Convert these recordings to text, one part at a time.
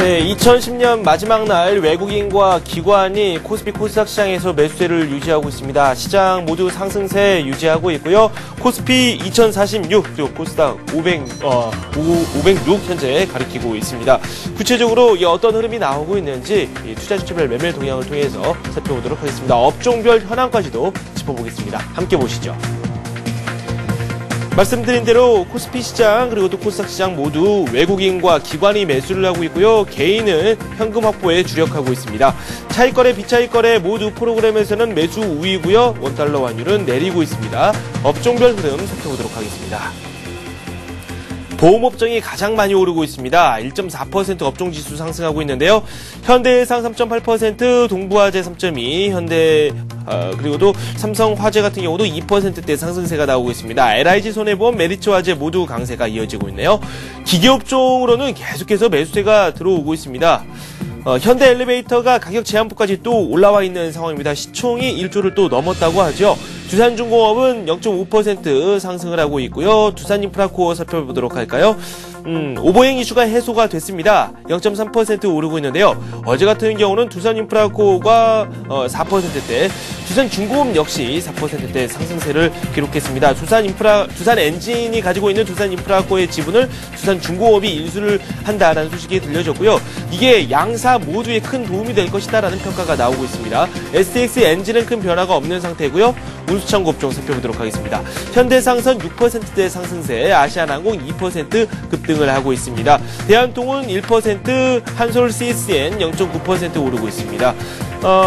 네, 2010년 마지막 날 외국인과 기관이 코스피 코스닥 시장에서 매수세를 유지하고 있습니다. 시장 모두 상승세 유지하고 있고요. 코스피 2046 그리고 코스닥 506 현재 가리키고 있습니다. 구체적으로 어떤 흐름이 나오고 있는지 투자 주체별 매매 동향을 통해서 살펴보도록 하겠습니다. 업종별 현황까지도 짚어보겠습니다. 함께 보시죠. 말씀드린 대로 코스피 시장 그리고 또 코스닥 시장 모두 외국인과 기관이 매수를 하고 있고요. 개인은 현금 확보에 주력하고 있습니다. 차익거래, 비차익거래 모두 프로그램에서는 매수 우위고요. 원달러 환율은 내리고 있습니다. 업종별 흐름 살펴보도록 하겠습니다. 보험업종이 가장 많이 오르고 있습니다. 1.4% 업종지수 상승하고 있는데요. 현대해상 3.8%, 동부화재 3.2%, 그리고 또 삼성화재 같은 경우도 2%대 상승세가 나오고 있습니다. LIG 손해보험, 메리츠화재 모두 강세가 이어지고 있네요. 기계업종으로는 계속해서 매수세가 들어오고 있습니다. 현대엘리베이터가 가격 제한폭까지 또 올라와 있는 상황입니다. 시총이 1조를 또 넘었다고 하죠. 두산중공업은 0.5% 상승을 하고 있고요. 두산인프라코어 살펴보도록 할까요? 오버행 이슈가 해소가 됐습니다. 0.3% 오르고 있는데요. 어제 같은 경우는 두산인프라코어가 4%대, 두산중공업 역시 4%대 상승세를 기록했습니다. 두산엔진이 가지고 있는 두산인프라코어의 지분을 두산중공업이 인수를 한다라는 소식이 들려졌고요. 이게 양사 모두에 큰 도움이 될 것이다라는 평가가 나오고 있습니다. STX엔진은 큰 변화가 없는 상태고요. 운수창고 업종 살펴보도록 하겠습니다. 현대상선 6%대 상승세, 아시아나항공 2% 급등을 하고 있습니다. 대한통운 1%, 한솔 CSN 0.9% 오르고 있습니다.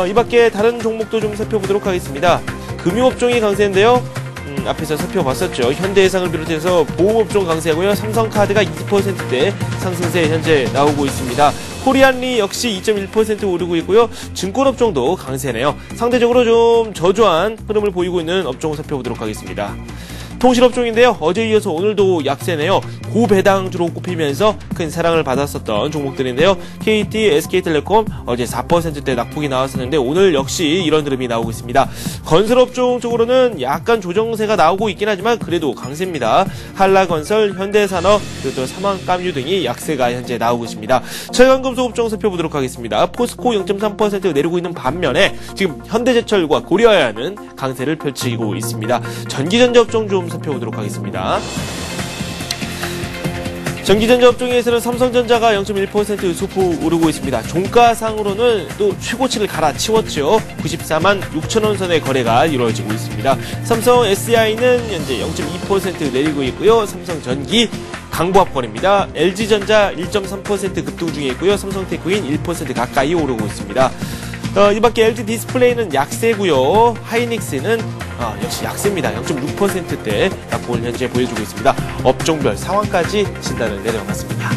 이 밖에 다른 종목도 좀 살펴보도록 하겠습니다. 금융업종이 강세인데요. 앞에서 살펴봤었죠. 현대해상을 비롯해서 보험업종 강세고요. 삼성카드가 2%대 상승세 현재 나오고 있습니다. 코리안리 역시 2.1% 오르고 있고요. 증권업종도 강세네요. 상대적으로 좀 저조한 흐름을 보이고 있는 업종 살펴보도록 하겠습니다. 통신업종인데요. 어제 이어서 오늘도 약세네요. 고배당주로 꼽히면서 큰 사랑을 받았었던 종목들인데요. KT, SK텔레콤 어제 4%대 낙폭이 나왔었는데 오늘 역시 이런 흐름이 나오고 있습니다. 건설업종 쪽으로는 약간 조정세가 나오고 있긴 하지만 그래도 강세입니다. 한라건설, 현대산업, 그리고 또 삼환감유 등이 약세가 현재 나오고 있습니다. 철강금속업종 살펴보도록 하겠습니다. 포스코 0.3% 내리고 있는 반면에 지금 현대제철과 고려아연은 강세를 펼치고 있습니다. 전기전자업종 좀 살펴보도록 하겠습니다. 전기전자 업종에서는 삼성전자가 0.1% 소폭 오르고 있습니다. 종가상으로는 또 최고치를 갈아치웠죠. 94만 6천원 선의 거래가 이루어지고 있습니다. 삼성 SDI는 현재 0.2% 내리고 있고요. 삼성전기 강보합권입니다. LG전자 1.3% 급등 중에 있고요. 삼성테크인 1% 가까이 오르고 있습니다. 이 밖에 LG 디스플레이는 약세고요. 하이닉스는 역시 약세입니다. 0.6%대 낙폭을 현재 보여주고 있습니다. 업종별 상황까지 진단을 내려봤습니다.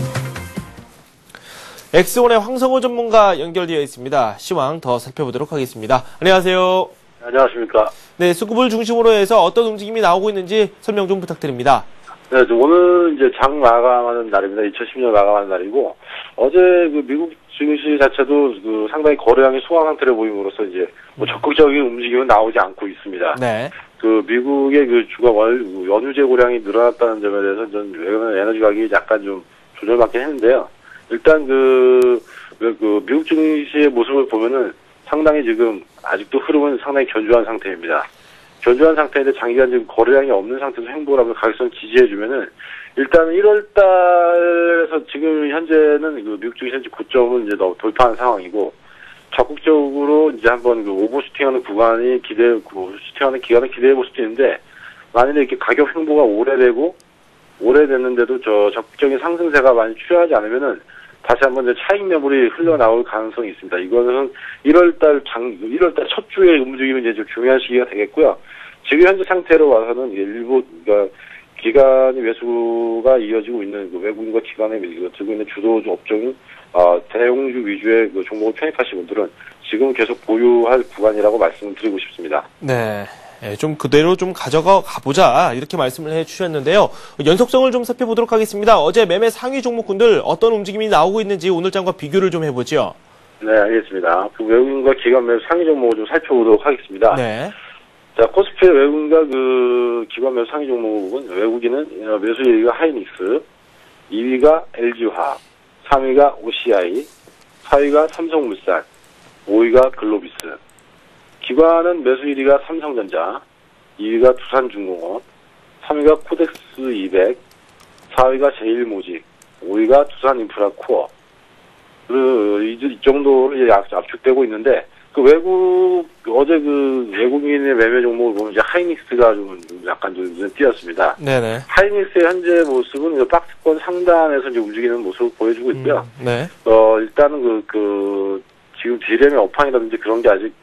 엑스온의 황성호 전문가 연결되어 있습니다. 시황 더 살펴보도록 하겠습니다. 안녕하세요. 안녕하십니까. 네, 수급을 중심으로 해서 어떤 움직임이 나오고 있는지 설명 좀 부탁드립니다. 네, 오늘 이제 장 마감하는 날입니다. 2010년 마감하는 날이고, 어제 그 미국 증시 자체도 그 상당히 거래량이 소강 상태를 보임으로써 이제 뭐 적극적인 움직임은 나오지 않고 있습니다. 네. 그 미국의 그 주가 연휴 재고량이 늘어났다는 점에 대해서 전 외국은 에너지 가격이 약간 좀 조절받긴 했는데요. 일단 그 미국 증시의 모습을 보면은 상당히 지금 아직도 흐름은 상당히 견조한 상태입니다. 견조한 상태인데 장기간 지금 거래량이 없는 상태에서 행보를 하면서 가격선 지지해주면은 일단 1월달에서 지금 현재는 그 미국 증시 현재 고점은 이제 돌파한 상황이고 적극적으로 이제 한번 그 오버슈팅하는 오버슈팅하는 기간을 기대해 볼 수도 있는데 만약에 이렇게 가격 행보가 오래됐는데도 적극적인 상승세가 많이 출현하지 않으면은 다시 한번 이제 차익 매물이 흘러나올 가능성이 있습니다. 이거는 1월달 첫 주에 움직임이 이제 좀 중요한 시기가 되겠고요. 지금 현재 상태로 와서는 그러니까 기간의 매수가 이어지고 있는 그 외국인과 기관의 들고 있는 주도 업종인 대형주 위주의 그 종목을 편입하신 분들은 지금 계속 보유할 구간이라고 말씀을 드리고 싶습니다. 네. 좀 그대로 좀 가보자 이렇게 말씀을 해주셨는데요. 연속성을 좀 살펴보도록 하겠습니다. 어제 매매 상위 종목군들 어떤 움직임이 나오고 있는지 오늘 장과 비교를 좀 해보죠. 네, 알겠습니다. 그 외국인과 기관 매수 상위 종목을 좀 살펴보도록 하겠습니다. 네. 자, 코스피의 외국인과 그 기관 매수 상위 종목은 외국인은 매수 1위가 하이닉스, 2위가 LG화학, 3위가 OCI, 4위가 삼성물산, 5위가 글로비스. 기관은 매수 1위가 삼성전자, 2위가 두산중공업, 3위가 코덱스 200, 4위가 제일모직, 5위가 두산인프라코어. 이 정도로 이제 압축되고 있는데, 어제 외국인의 매매 종목을 보면 이제 하이닉스가 좀 약간 좀 눈에 띄었습니다. 네네. 하이닉스의 현재 모습은 박스권 상단에서 이제 움직이는 모습을 보여주고 있고요. 네. 일단은 지금 디램의 업황이라든지 그런 게 아직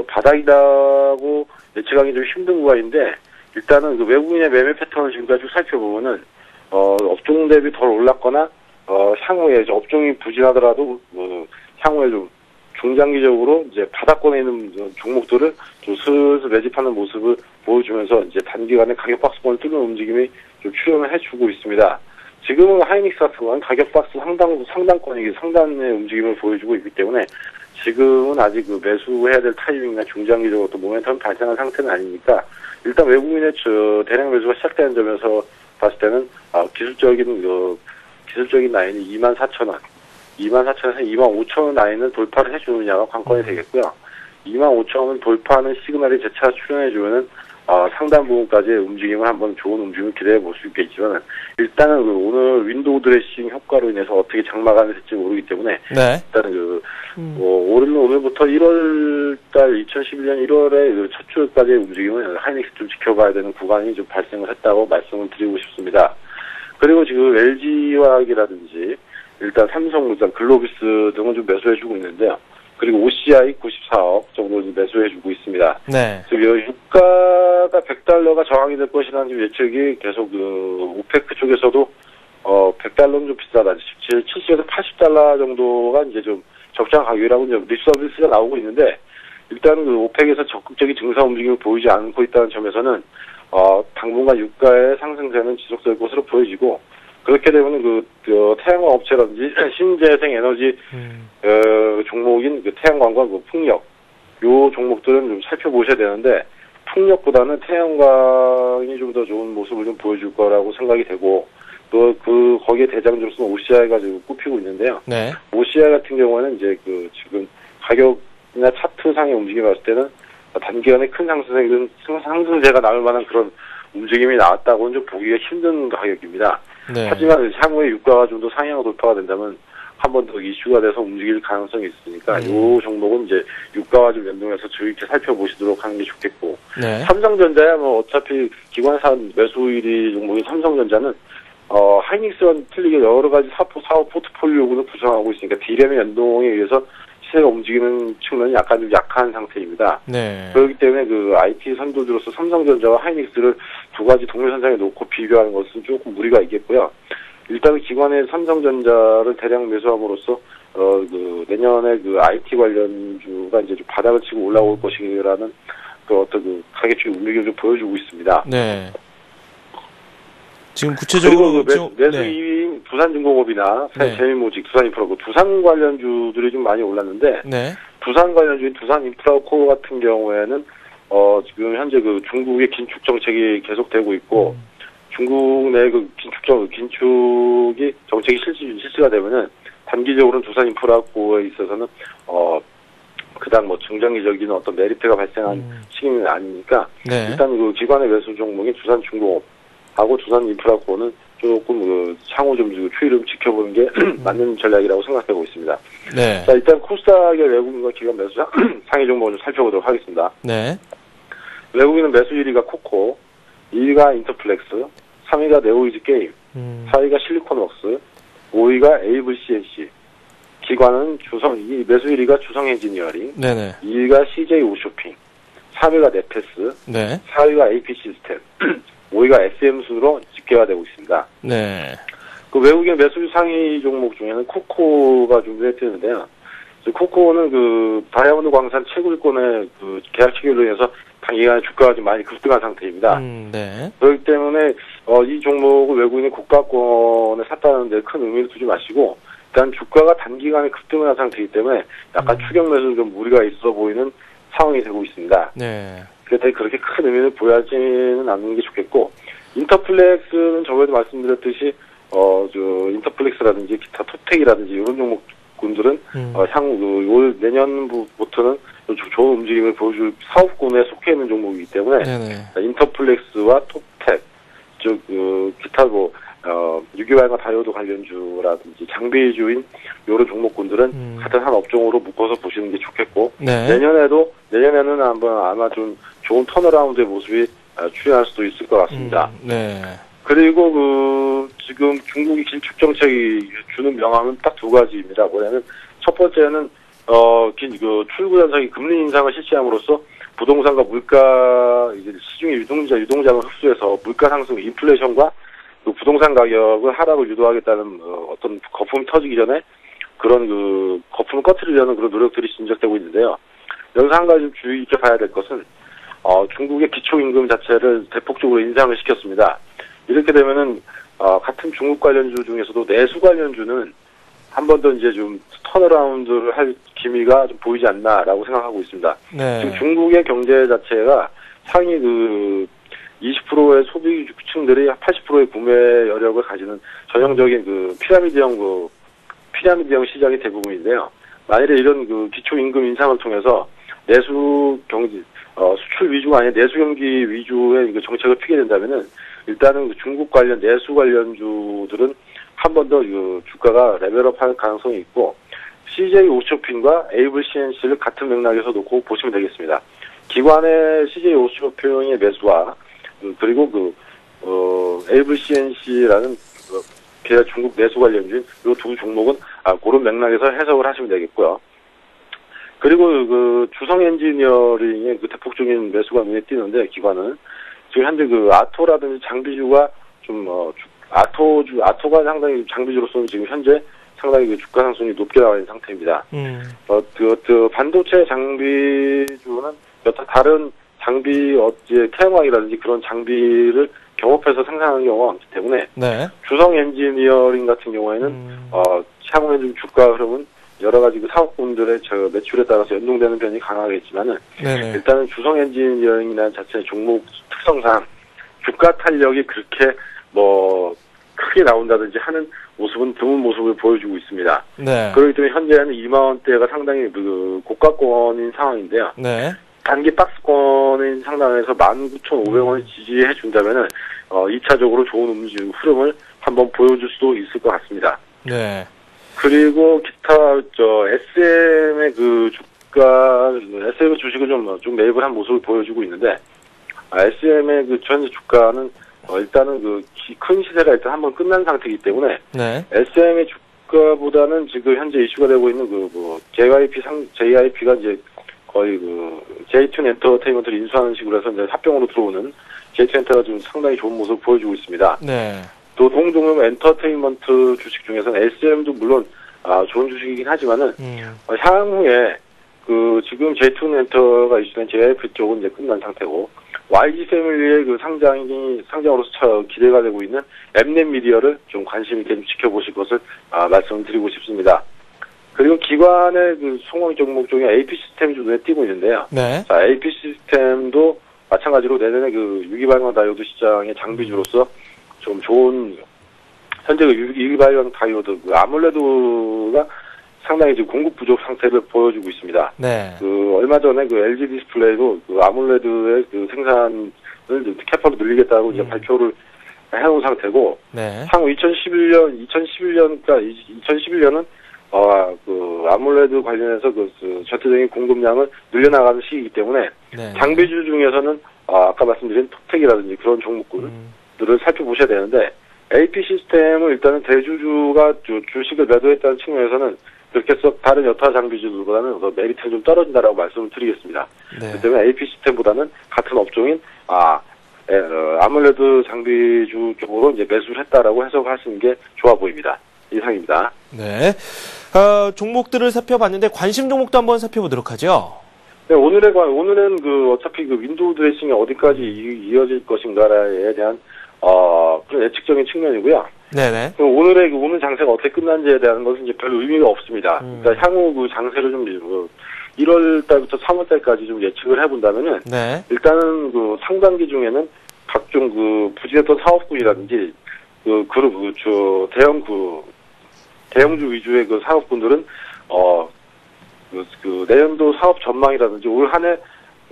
바닥이라고 예측하기 좀 힘든 구간인데, 일단은 외국인의 매매 패턴을 지금까지 쭉 살펴보면은, 업종 대비 덜 올랐거나, 향후에 업종이 부진하더라도, 향후에 좀 중장기적으로 이제 바닥권에 있는 종목들을 좀 슬슬 매집하는 모습을 보여주면서 이제 단기간에 가격 박스권을 뚫는 움직임이 좀 출현을 해주고 있습니다. 지금은 하이닉스 같은 경우는 가격 박스 상단권이 상단의 움직임을 보여주고 있기 때문에 지금은 아직 매수해야 될 타이밍이나 중장기적으로 또 모멘텀이 발생한 상태는 아니니까 일단 외국인의 대량 매수가 시작되는 점에서 봤을 때는 기술적인 라인이 24,000원, 24,000원에서 25,000원 라인을 돌파를 해주느냐가 관건이 되겠고요. 25,000원을 돌파하는 시그널이 재차 출현해주면은 상단 부분까지의 움직임을 한번 좋은 움직임을 기대해 볼 수 있겠지만 일단은 오늘 윈도우 드레싱 효과로 인해서 어떻게 장마감이 될지 모르기 때문에 네. 일단은 오늘부터 1월달 2011년 1월에 첫 주까지의 움직임은 하이닉스 좀 지켜봐야 되는 구간이 좀 발생을 했다고 말씀을 드리고 싶습니다. 그리고 지금 LG화학이라든지 일단 삼성물산, 글로비스 등은 좀 매수해주고 있는데요. 그리고 OCI 94억 정도 매수해주고 있습니다. 네. 지금 유가가 $100가 저항이 될 것이라는 예측이 계속 오페크 쪽에서도 100달러는 좀 비싸다. 70에서 $80 정도가 이제 좀 적정 가격이라고 이제 립서비스가 나오고 있는데 일단은 오펙에서 적극적인 증사 움직임을 보이지 않고 있다는 점에서는 당분간 유가의 상승세는 지속될 것으로 보여지고 그렇게 되면 태양광 업체라든지 신재생 에너지 종목인 태양광과 풍력 요 종목들은 좀 살펴보셔야 되는데 풍력보다는 태양광이 좀 더 좋은 모습을 좀 보여줄 거라고 생각이 되고 또 거기에 대장주로서 OCI가 지금 꼽히고 있는데요. 네. OCI 같은 경우에는 이제 지금 가격이나 차트상의 움직임을 봤을 때는 단기간에 큰 상승세가 나올 만한 그런 움직임이 나왔다고는 좀 보기가 힘든 가격입니다. 네. 하지만 향후에 유가가 좀 더 상향 돌파가 된다면 한 번 더 이슈가 돼서 움직일 가능성이 있으니까 이 종목은 이제 유가와 좀 연동해서 주의 깊게 살펴보시도록 하는 게 좋겠고 네. 삼성전자야 어차피 기관사 매수 1위 종목인 삼성전자는 하이닉스와는 틀리게 여러 가지 사업 포트폴리오를 구성하고 있으니까 디램의 연동에 의해서 시세가 움직이는 측면이 약간 좀 약한 상태입니다. 네. 그렇기 때문에 IT 선도주로서 삼성전자와 하이닉스를 두 가지 동일선상에 놓고 비교하는 것은 조금 무리가 있겠고요. 일단은 기관의 삼성전자를 대량 매수함으로써 내년에 IT 관련주가 이제 좀 바닥을 치고 올라올 것이라는 가격적 움직임을 좀 보여주고 있습니다. 네. 지금 구체적으로 그리고 매수 2위인 두산중공업이나 네. 제일모직, 두산인프라코어 두산 관련주들이 좀 많이 올랐는데 네. 두산 관련주인 두산인프라코어 같은 경우에는 지금 현재 중국의 긴축 정책이 계속되고 있고 중국 내 긴축이 정책이 실시가 되면은 단기적으로는 두산인프라코어에 있어서는 그다음 중장기적인 어떤 메리트가 발생한 시기는 아니니까 네. 일단 기관의 매수 종목인 두산중공업하고 두산인프라코어는 조금 향후 좀 추이를 좀 지켜보는 게 맞는 전략이라고 생각하고 있습니다. 네. 자, 일단 코스닥의 외국인과 기관 매수 상위 종목을 좀 살펴보도록 하겠습니다. 네. 외국인은 매수 1위가 코코, 2위가 인터플렉스, 3위가 네오이즈 게임, 4위가 실리콘웍스, 5위가 에이블 CNC. 기관은 매수 1위가 주성 엔지니어링, 네네. 2위가 CJ 오쇼핑, 3위가 네페스, 네. 4위가 AP 시스템, 5위가 SM수로 집계가 되고 있습니다. 네. 외국인 매수 상위 종목 중에는 코코가 좀 눈에 띄는데요. 코코는 다이아몬드 광산 채굴권의 계약 체결로 인해서 단기간에 주가가 좀 많이 급등한 상태입니다. 네. 그렇기 때문에 이 종목을 외국인이 고가권에 샀다는 데 큰 의미를 두지 마시고 일단 주가가 단기간에 급등을 한 상태이기 때문에 약간 추격 매수 좀 무리가 있어 보이는 상황이 되고 있습니다. 네. 그래서 그렇게 큰 의미를 보여지는 않는 게 좋겠고 인터플렉스는 저번에도 말씀드렸듯이 인터플렉스라든지 기타 토텍이라든지 이런 종목군들은 향후 내년부터는 좋은 움직임을 보여줄 사업군에 속해 있는 종목이기 때문에 인터플렉스와 토텍, 즉 기타 유기발과 다이오드 관련주라든지 장비주인 이런 종목군들은 같은 한 업종으로 묶어서 보시는 게 좋겠고 내년에는 아마 좀 좋은 턴어라운드의 모습이 출현할 수도 있을 것 같습니다. 그리고 지금 중국이 길축 정책이 주는 명함은 딱 두 가지입니다. 뭐냐면 첫 번째는 출구 현상이 금리 인상을 실시함으로써 부동산과 물가 시중의 유동장을 흡수해서 물가 상승, 인플레이션과 부동산 가격을 하락을 유도하겠다는 어떤 거품이 터지기 전에 그런 거품을 꺼트리려는 그런 노력들이 진척되고 있는데요. 여기서 한 가지 좀 주의 깊게 봐야 될 것은 중국의 기초임금 자체를 대폭적으로 인상을 시켰습니다. 이렇게 되면은 같은 중국 관련주 중에서도 내수 관련주는 한 번 더 이제 좀 턴어라운드를 할 기미가 좀 보이지 않나라고 생각하고 있습니다. 지금 중국의 경제 자체가 상위 20%의 소비층들이 80%의 구매 여력을 가지는 전형적인 피라미드형 시장이 대부분인데요. 만일에 이런 기초 임금 인상을 통해서 내수 경기 수출 위주가 아닌 내수 경기 위주의 정책을 피게 된다면은 일단은 중국 관련 내수 관련주들은 한 번 더 주가가 레벨업할 가능성이 있고 CJ 오쇼핑과 에이블 CNC를 같은 맥락에서 놓고 보시면 되겠습니다. 기관의 CJ 오쇼핑의 매수와 그리고 에이블 CNC라는 중국 내수 관련주인 이 두 종목은 그런 맥락에서 해석을 하시면 되겠고요. 그리고 주성 엔지니어링의 대폭적인 매수가 눈에 띄는데 기관은 지금 현재 아토라든지 장비주가 아토가 상당히 장비주로서는 지금 현재 상당히 주가 상승이 높게 나와 있는 상태입니다. 반도체 장비주는 여타 다른 장비 태양광이라든지 그런 장비를 경업해서 생산하는 경우가 많기 때문에 주성 엔지니어링 같은 경우에는 향후에 좀 주가 흐름은 여러 가지 사업군들의 매출에 따라서 연동되는 편이 강하겠지만은 일단은 주성 엔지니어링이라는 자체의 종목 특성상 주가 탄력이 그렇게 크게 나온다든지 하는 모습은 드문 모습을 보여주고 있습니다. 그렇기 때문에 현재는 2만 원대가 상당히 고가권인 상황인데요. 단기 박스권인 상당에서 19,500원을 지지해 준다면은 2차적으로 좋은 흐름을 한번 보여줄 수도 있을 것 같습니다. 그리고 기타 SM의 SM 주식을 좀 매입을 한 모습을 보여주고 있는데 SM의 현재 주가는 일단은 큰 시세가 일단 한번 끝난 상태이기 때문에 SM의 주가보다는 지금 현재 이슈가 되고 있는 JYP가 이제 거의 J2 엔터테인먼트를 인수하는 식으로 해서 이제 합병으로 들어오는 J2 엔터가 좀 상당히 좋은 모습을 보여주고 있습니다. 또 동종목 엔터테인먼트 주식 중에서는 SM도 물론 좋은 주식이긴 하지만은 향후에 지금 J2 엔터가 이슈된 JYP 쪽은 이제 끝난 상태고 YG 패밀리의 상장으로서 기대가 되고 있는 엠넷 미디어를 좀 관심 있게 좀 지켜보실 것을 말씀드리고 싶습니다. 그리고 기관의 성공 종목 중에 AP 시스템이 좀 눈에 띄고 있는데요. AP 시스템도 마찬가지로 내년에 유기발광 다이오드 시장의 장비주로서 좀 좋은 현재 유기발광 다이오드 아몰레드가 상당히 지금 공급 부족 상태를 보여주고 있습니다. 얼마 전에 LG 디스플레이도 아몰레드의 생산을 캐파로 늘리겠다고 이제 발표를 해놓은 상태고, 향후 2011년은 아몰레드 관련해서 전체적인 공급량을 늘려나가는 시기이기 때문에 장비주 중에서는 아까 말씀드린 토텍이라든지 그런 종목들을 살펴보셔야 되는데 AP 시스템은 일단은 대주주가 주식을 매도했다는 측면에서는 그렇게 해서 다른 여타 장비주들보다는 메리트는 좀 떨어진다라고 말씀을 드리겠습니다. 그렇기 때문에 AP 시스템보다는 같은 업종인 아몰레드 장비주 쪽으로 이제 매수를 했다라고 해석하시는 게 좋아 보입니다. 이상입니다. 종목들을 살펴봤는데 관심 종목도 한번 살펴보도록 하죠. 오늘은 어차피 윈도우 드레싱이 어디까지 이어질 것인가에 대한 그런 예측적인 측면이고요. 오늘 장세가 어떻게 끝난지에 대한 것은 이제 별 의미가 없습니다. 그러니까 향후 장세를 좀 1월 달부터 3월 달까지 좀 예측을 해본다면은 일단은 상반기 중에는 각종 부진했던 사업군이라든지 대형주 위주의 그 사업분들은, 내년도 사업 전망이라든지 올 한 해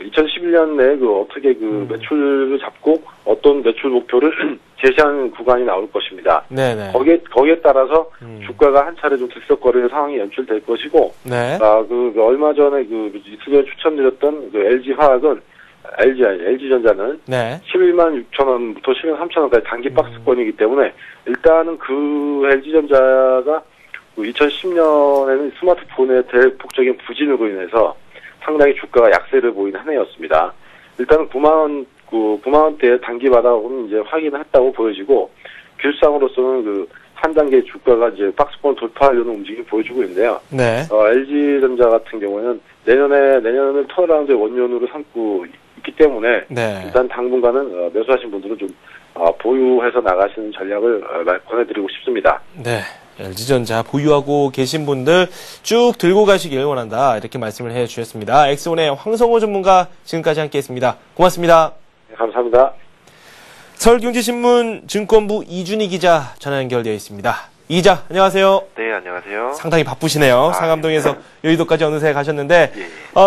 2011년 내에 어떻게 매출을 잡고 어떤 매출 목표를 제시하는 구간이 나올 것입니다. 네네. 거기에 따라서 주가가 한 차례 좀 들썩거리는 상황이 연출될 것이고, 네. 얼마 전에 이틀 추천드렸던 LG화학은 LG전자는 네. 11만 6천 원부터 11만 3천 원까지 단기 박스권이기 때문에 일단은 LG전자가 2010년에는 스마트폰의 대폭적인 부진으로 인해서 상당히 주가가 약세를 보이는 한 해였습니다. 일단은 9만 원대의 단기 바닥은 이제 확인을 했다고 보여지고, 기술상으로서는 한 단계 주가가 이제 박스권 돌파하려는 움직임이 보여주고 있는데요. 네. LG전자 같은 경우에는 내년을 턴어라운드의 원년으로 삼고 있기 때문에, 네. 일단 당분간은 매수하신 분들은 좀 보유해서 나가시는 전략을 권해드리고 싶습니다. 네. LG전자 보유하고 계신 분들 쭉 들고 가시길 원한다. 이렇게 말씀을 해주셨습니다. 엑소온의 황성호 전문가 지금까지 함께했습니다. 고맙습니다. 네, 감사합니다. 서울경제신문 증권부 이준희 기자 전화 연결되어 있습니다. 이 기자, 안녕하세요. 네, 안녕하세요. 상당히 바쁘시네요. 상암동에서 여의도까지 어느새 가셨는데,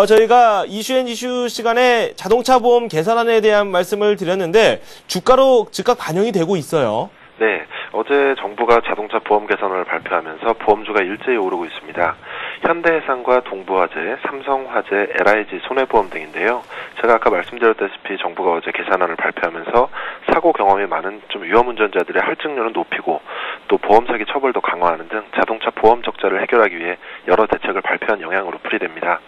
저희가 이슈 시간에 자동차 보험 개선안에 대한 말씀을 드렸는데, 주가로 즉각 반영이 되고 있어요. 네, 어제 정부가 자동차 보험 개선을 발표하면서 보험주가 일제히 오르고 있습니다. 현대해상과 동부화재, 삼성화재, LIG 손해보험 등인데요. 제가 아까 말씀드렸다시피 정부가 어제 개선안을 발표하면서 사고 경험이 많은 좀 위험운전자들의 할증률은 높이고 또 보험 사기 처벌도 강화하는 등 자동차 보험 적자를 해결하기 위해 여러 대책을 발표한 영향으로 풀이됩니다.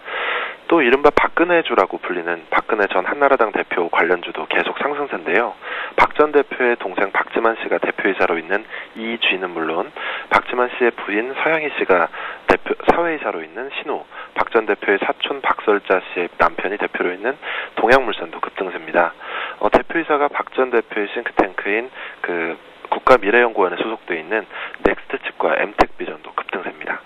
또 이른바 박근혜주라고 불리는 박근혜 전 한나라당 대표 관련주도 계속 상승세인데요. 박 전 대표의 동생 박지만 씨가 대표이사로 있는 이 쥐는 물론 박지만 씨의 부인 서양희 씨가 사회이사로 있는 신우, 박 전 대표의 사촌 박설자 씨의 남편이 대표로 있는 동양물산도 급등세입니다. 대표이사가 박 전 대표의 싱크탱크인 국가미래연구원에 소속되어 있는 넥스트칩과 엠텍비전도 급등세입니다.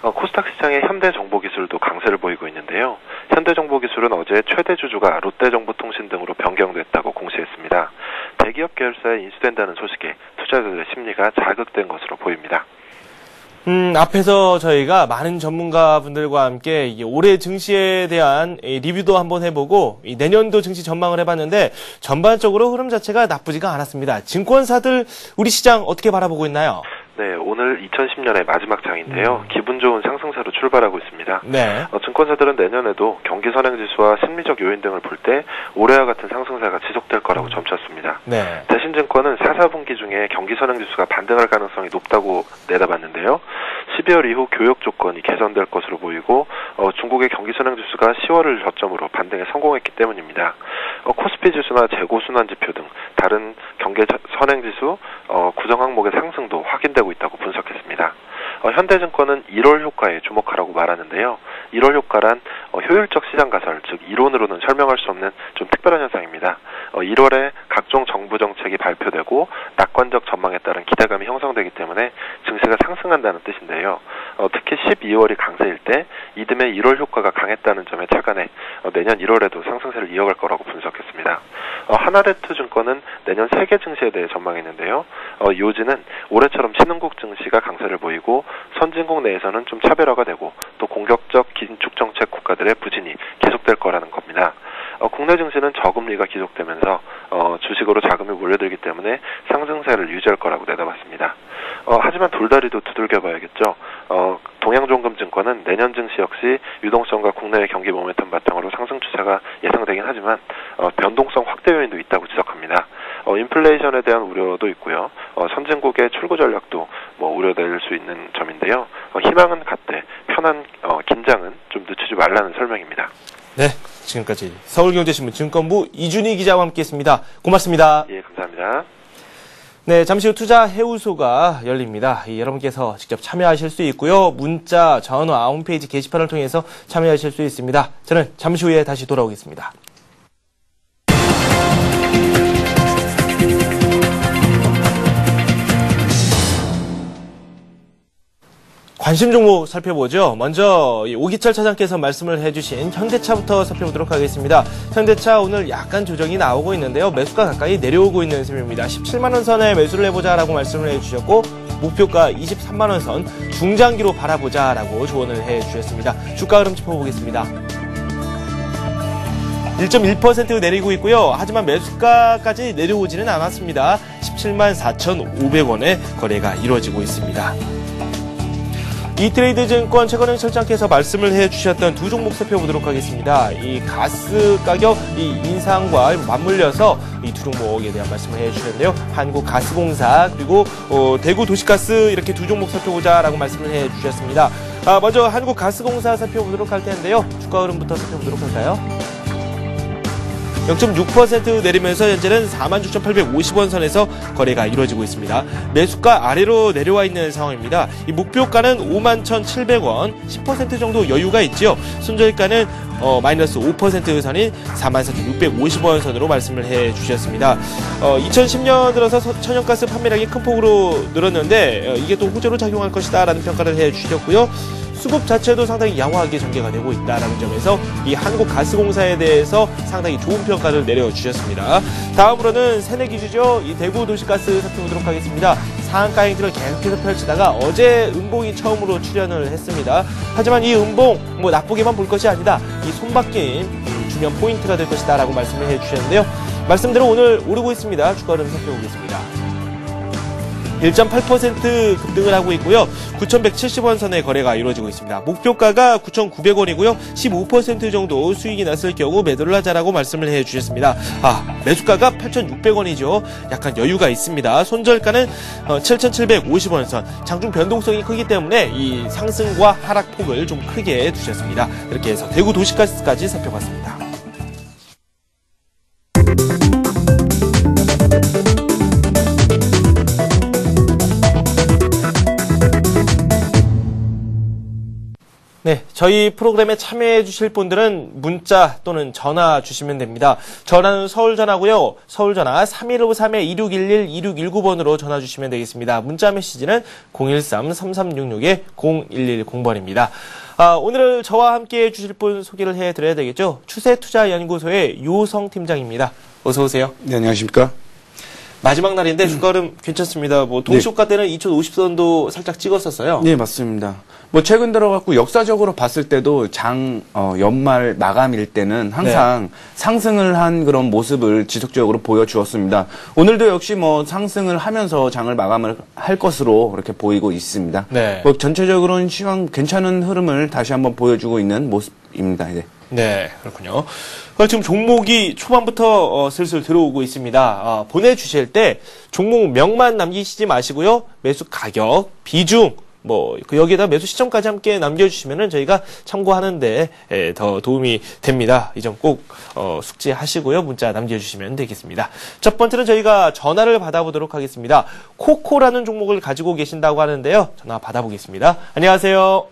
코스닥 시장의 현대정보기술도 강세를 보이고 있는데요. 현대정보기술은 어제 최대 주주가 롯데정보통신 등으로 변경됐다고 공시했습니다. 대기업 계열사에 인수된다는 소식에 투자자들의 심리가 자극된 것으로 보입니다. 앞에서 저희가 많은 전문가분들과 함께 올해 증시에 대한 리뷰도 한번 해보고 내년도 증시 전망을 해봤는데 전반적으로 흐름 자체가 나쁘지가 않았습니다. 증권사들 우리 시장 어떻게 바라보고 있나요? 네, 오늘 2010년의 마지막 장인데요. 기분 좋은 상승세로 출발하고 있습니다. 네. 증권사들은 내년에도 경기 선행지수와 심리적 요인 등을 볼 때 올해와 같은 상승세가 지속될 거라고 점쳤습니다. 네. 대신증권은 4, 4분기 중에 경기 선행지수가 반등할 가능성이 높다고 내다봤는데요. 12월 이후 교역 조건이 개선될 것으로 보이고 중국의 경기 선행지수가 10월을 저점으로 반등에 성공했기 때문입니다. 코스피 지수나 재고 순환 지표 등 다른 경기 선행지수 구성 항목의 상승도 확인되고 있다고 분석했습니다. 현대증권은 1월 효과에 주목하라고 말하는데요. 1월 효과란 효율적 시장 가설, 즉 이론으로는 설명할 수 없는 좀 특별한 현상입니다. 1월에 각종 정부 정책이 발표되고 낙관적 전망에 따른 기대감이 형성되기 때문에 증시가 상승한다는 뜻인데요. 특히 12월이 강세일 때 이듬해 1월 효과가 강했다는 점에 착안해 내년 1월에도 상승세를 이어갈 거라고 분석했습니다. 하나레투증권은 내년 세계 증시에 대해 전망했는데요. 요지는 올해처럼 신흥국 증시가 강세를 보이고 선진국 내에서는 좀 차별화가 되고 또 공격적 긴축 정책 국가들의 부진이 계속될 거라는 겁니다. 국내 증시는 저금리가 지속되면서 주식으로 자금이 몰려들기 때문에 상승세를 유지할 거라고 내다봤습니다. 하지만 돌다리도 두들겨 봐야겠죠. 동양종금증권은 내년 증시 역시 유동성과 국내의 경기 모멘텀 바탕으로 상승 추세가 예상되긴 하지만 변동성 확대 요인도 있다고 지적합니다. 인플레이션에 대한 우려도 있고요. 선진국의 출구 전략도 우려될 수 있는 점인데요. 희망은 같되 편한 긴장은 좀 늦추지 말라는 설명입니다. 네, 지금까지 서울경제신문 증권부 이준희 기자와 함께했습니다. 고맙습니다. 예, 감사합니다. 네, 잠시 후 투자 해우소가 열립니다. 여러분께서 직접 참여하실 수 있고요. 문자, 전화, 홈페이지 게시판을 통해서 참여하실 수 있습니다. 저는 잠시 후에 다시 돌아오겠습니다. 관심 종목 살펴보죠. 먼저 오기철 차장께서 말씀을 해주신 현대차부터 살펴보도록 하겠습니다. 현대차 오늘 약간 조정이 나오고 있는데요. 매수가 가까이 내려오고 있는 셈입니다. 17만 원 선에 매수를 해보자라고 말씀을 해주셨고 목표가 23만 원 선 중장기로 바라보자라고 조언을 해주셨습니다. 주가 흐름 짚어보겠습니다. 1.1% 내리고 있고요. 하지만 매수가까지 내려오지는 않았습니다. 17만 4,500원에 거래가 이루어지고 있습니다. 이트레이드 증권 최건영 실장께서 말씀을 해주셨던 두 종목 살펴보도록 하겠습니다. 이 가스 가격 인상과 맞물려서 이 두 종목에 대한 말씀을 해주셨는데요. 한국가스공사 그리고 대구 도시가스 이렇게 두 종목 살펴보자라고 말씀을 해주셨습니다. 먼저 한국가스공사 살펴보도록 할 텐데요. 주가 흐름부터 살펴보도록 할까요? 0.6% 내리면서 현재는 46,850원 선에서 거래가 이루어지고 있습니다. 매수가 아래로 내려와 있는 상황입니다. 이 목표가는 51,700원, 10% 정도 여유가 있죠. 손절가는 마이너스 5% 선인 44,650원 선으로 말씀을 해주셨습니다. 2010년 들어서 천연가스 판매량이 큰 폭으로 늘었는데 이게 또 호재로 작용할 것이다라는 평가를 해주셨고요. 수급 자체도 상당히 양호하게 전개가 되고 있다는 점에서 이 한국가스공사에 대해서 상당히 좋은 평가를 내려주셨습니다. 다음으로는 새내기주죠. 이 대구 도시가스 살펴보도록 하겠습니다. 상한가 행진을 계속해서 펼치다가 어제 음봉이 처음으로 출현을 했습니다. 하지만 이 음봉 나쁘게만 볼 것이 아니다. 이 손바뀜 중요한 포인트가 될 것이다 라고 말씀을 해주셨는데요. 말씀대로 오늘 오르고 있습니다. 주가 흐름 살펴보겠습니다. 1.8% 급등을 하고 있고요. 9,170원 선에 거래가 이루어지고 있습니다. 목표가가 9,900원이고요. 15% 정도 수익이 났을 경우 매도를 하자라고 말씀을 해주셨습니다. 매수가가 8,600원이죠. 약간 여유가 있습니다. 손절가는 7,750원 선. 장중 변동성이 크기 때문에 이 상승과 하락폭을 좀 크게 두셨습니다. 이렇게 해서 대구 도시가스까지 살펴봤습니다. 네, 저희 프로그램에 참여해 주실 분들은 문자 또는 전화 주시면 됩니다. 전화는 서울전화고요. 서울전화 3153-2611-2619번으로 전화 주시면 되겠습니다. 문자 메시지는 013-3366-0110번입니다. 오늘 저와 함께 해 주실 분 소개를 해드려야 되겠죠. 추세투자연구소의 요성 팀장입니다. 어서 오세요. 네, 안녕하십니까. 마지막 날인데 주가 흐름 괜찮습니다. 동시효과 때는 2050선도 살짝 찍었었어요. 네, 맞습니다. 최근 들어갖고 역사적으로 봤을 때도 연말 마감일 때는 항상 상승을 한 그런 모습을 지속적으로 보여주었습니다. 오늘도 역시 상승을 하면서 장을 마감을 할 것으로 그렇게 보이고 있습니다. 네. 전체적으로는 시황 괜찮은 흐름을 다시 한번 보여주고 있는 모습입니다. 네. 네, 그렇군요. 지금 종목이 초반부터 슬슬 들어오고 있습니다. 보내주실 때 종목 명만 남기시지 마시고요. 매수 가격, 비중, 여기에다 매수 시점까지 함께 남겨주시면은 저희가 참고하는데 더 도움이 됩니다. 이 점 꼭 숙지하시고요. 문자 남겨주시면 되겠습니다. 첫 번째는 저희가 전화를 받아보도록 하겠습니다. 코코라는 종목을 가지고 계신다고 하는데요. 전화 받아보겠습니다. 안녕하세요.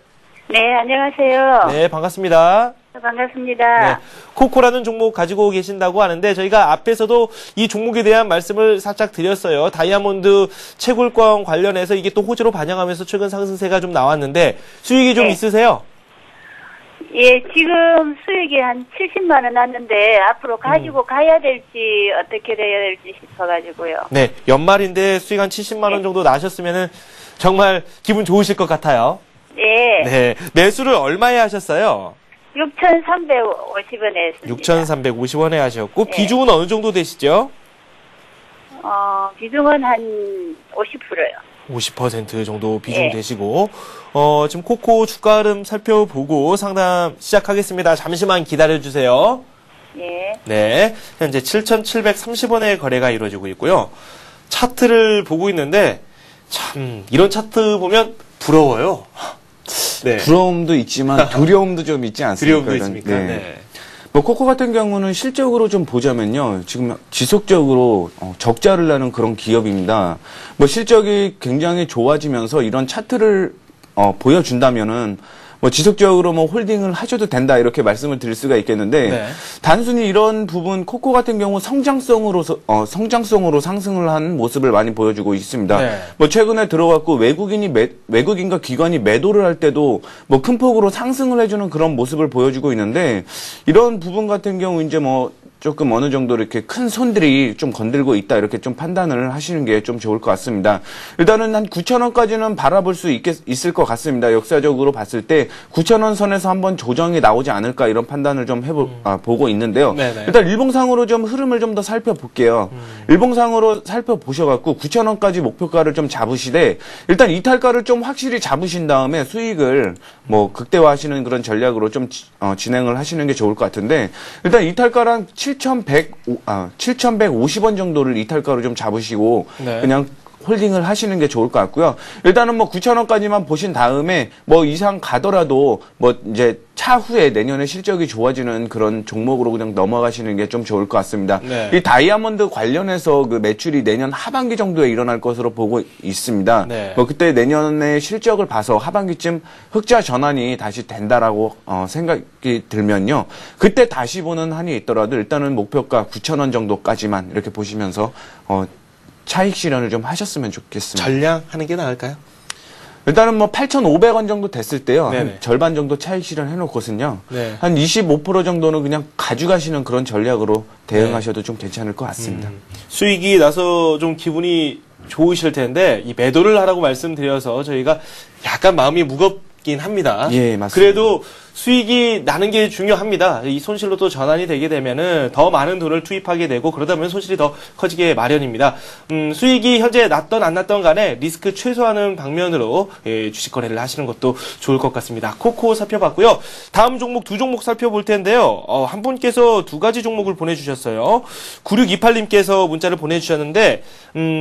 네, 안녕하세요. 네, 반갑습니다. 반갑습니다. 네, 코코라는 종목 가지고 계신다고 하는데 저희가 앞에서도 이 종목에 대한 말씀을 살짝 드렸어요. 다이아몬드 채굴권 관련해서 이게 또 호재로 반영하면서 최근 상승세가 좀 나왔는데 수익이 좀 있으세요? 예, 지금 수익이 한 70만 원 났는데 앞으로 가지고 가야 될지 어떻게 돼야 될지 싶어가지고요. 네, 연말인데 수익 한 70만 원 정도 나셨으면은 정말 기분 좋으실 것 같아요. 네. 네, 매수를 얼마에 하셨어요? 6,350원에 했습니다. 6,350원에 하셨고 네. 비중은 어느 정도 되시죠? 비중은 한 50%요. 50% 정도 비중 네. 되시고 지금 코코 주가 흐름 살펴보고 상담 시작하겠습니다. 잠시만 기다려주세요. 예. 네, 현재 7,730원의 거래가 이루어지고 있고요. 차트를 보고 있는데 참 이런 차트 보면 부러워요. 네. 부러움도 있지만 두려움도 좀 있지 않습니까? 두려움도 있습니까? 네. 코코 같은 경우는 실적으로 좀 보자면요. 지금 지속적으로 적자를 나는 그런 기업입니다. 실적이 굉장히 좋아지면서 이런 차트를 보여준다면은 뭐 지속적으로 뭐 홀딩을 하셔도 된다 이렇게 말씀을 드릴 수가 있겠는데 네. 단순히 이런 부분 코코 같은 경우 성장성으로 상승을 한 모습을 많이 보여주고 있습니다. 네. 뭐 최근에 들어갔고 외국인과 기관이 매도를 할 때도 뭐 큰 폭으로 상승을 해주는 그런 모습을 보여주고 있는데 이런 부분 같은 경우 이제 뭐 조금 어느 정도 이렇게 큰 손들이 좀 건들고 있다 이렇게 좀 판단을 하시는 게 좀 좋을 것 같습니다. 일단은 한 9,000원까지는 바라볼 수 있을 것 같습니다. 역사적으로 봤을 때 9,000원 선에서 한번 조정이 나오지 않을까 이런 판단을 좀 보고 있는데요. 네네. 일단 일봉상으로 좀 흐름을 좀 더 살펴볼게요. 일봉상으로 살펴보셔갖고 9,000원까지 목표가를 좀 잡으시되 일단 이탈가를 좀 확실히 잡으신 다음에 수익을 뭐 극대화하시는 그런 전략으로 좀 진행을 하시는 게 좋을 것 같은데 일단 이탈가랑 7,150원 정도를 이탈가로 좀 잡으시고 네. 그냥 홀딩을 하시는 게 좋을 것 같고요. 일단은 뭐 9,000원까지만 보신 다음에 뭐 이상 가더라도 뭐 이제 차후에 내년에 실적이 좋아지는 그런 종목으로 그냥 넘어가시는 게 좀 좋을 것 같습니다. 네. 이 다이아몬드 관련해서 그 매출이 내년 하반기 정도에 일어날 것으로 보고 있습니다. 네. 뭐 그때 내년의 실적을 봐서 하반기쯤 흑자 전환이 다시 된다라고 생각이 들면요. 그때 다시 보는 한이 있더라도 일단은 목표가 9,000원 정도까지만 이렇게 보시면서 차익 실현을 좀 하셨으면 좋겠습니다. 전량하는 게 나을까요? 일단은 뭐 8,500원 정도 됐을 때요. 네네. 한 절반 정도 차익 실현 해놓고선요. 네. 한 25% 정도는 그냥 가져가시는 그런 전략으로 대응하셔도 좀 괜찮을 것 같습니다. 수익이 나서 좀 기분이 좋으실 텐데 이 매도를 하라고 말씀드려서 저희가 약간 마음이 무겁긴 합니다. 예, 맞습니다. 그래도 수익이 나는 게 중요합니다. 이 손실로 또 전환이 되게 되면은 더 많은 돈을 투입하게 되고 그러다 보면 손실이 더 커지게 마련입니다. 수익이 현재 났던 안 났던 간에 리스크 최소화하는 방면으로 주식 거래를 하시는 것도 좋을 것 같습니다. 코코 살펴봤고요. 다음 종목 두 종목 살펴볼 텐데요. 한 분께서 두 가지 종목을 보내주셨어요. 9628님께서 문자를 보내주셨는데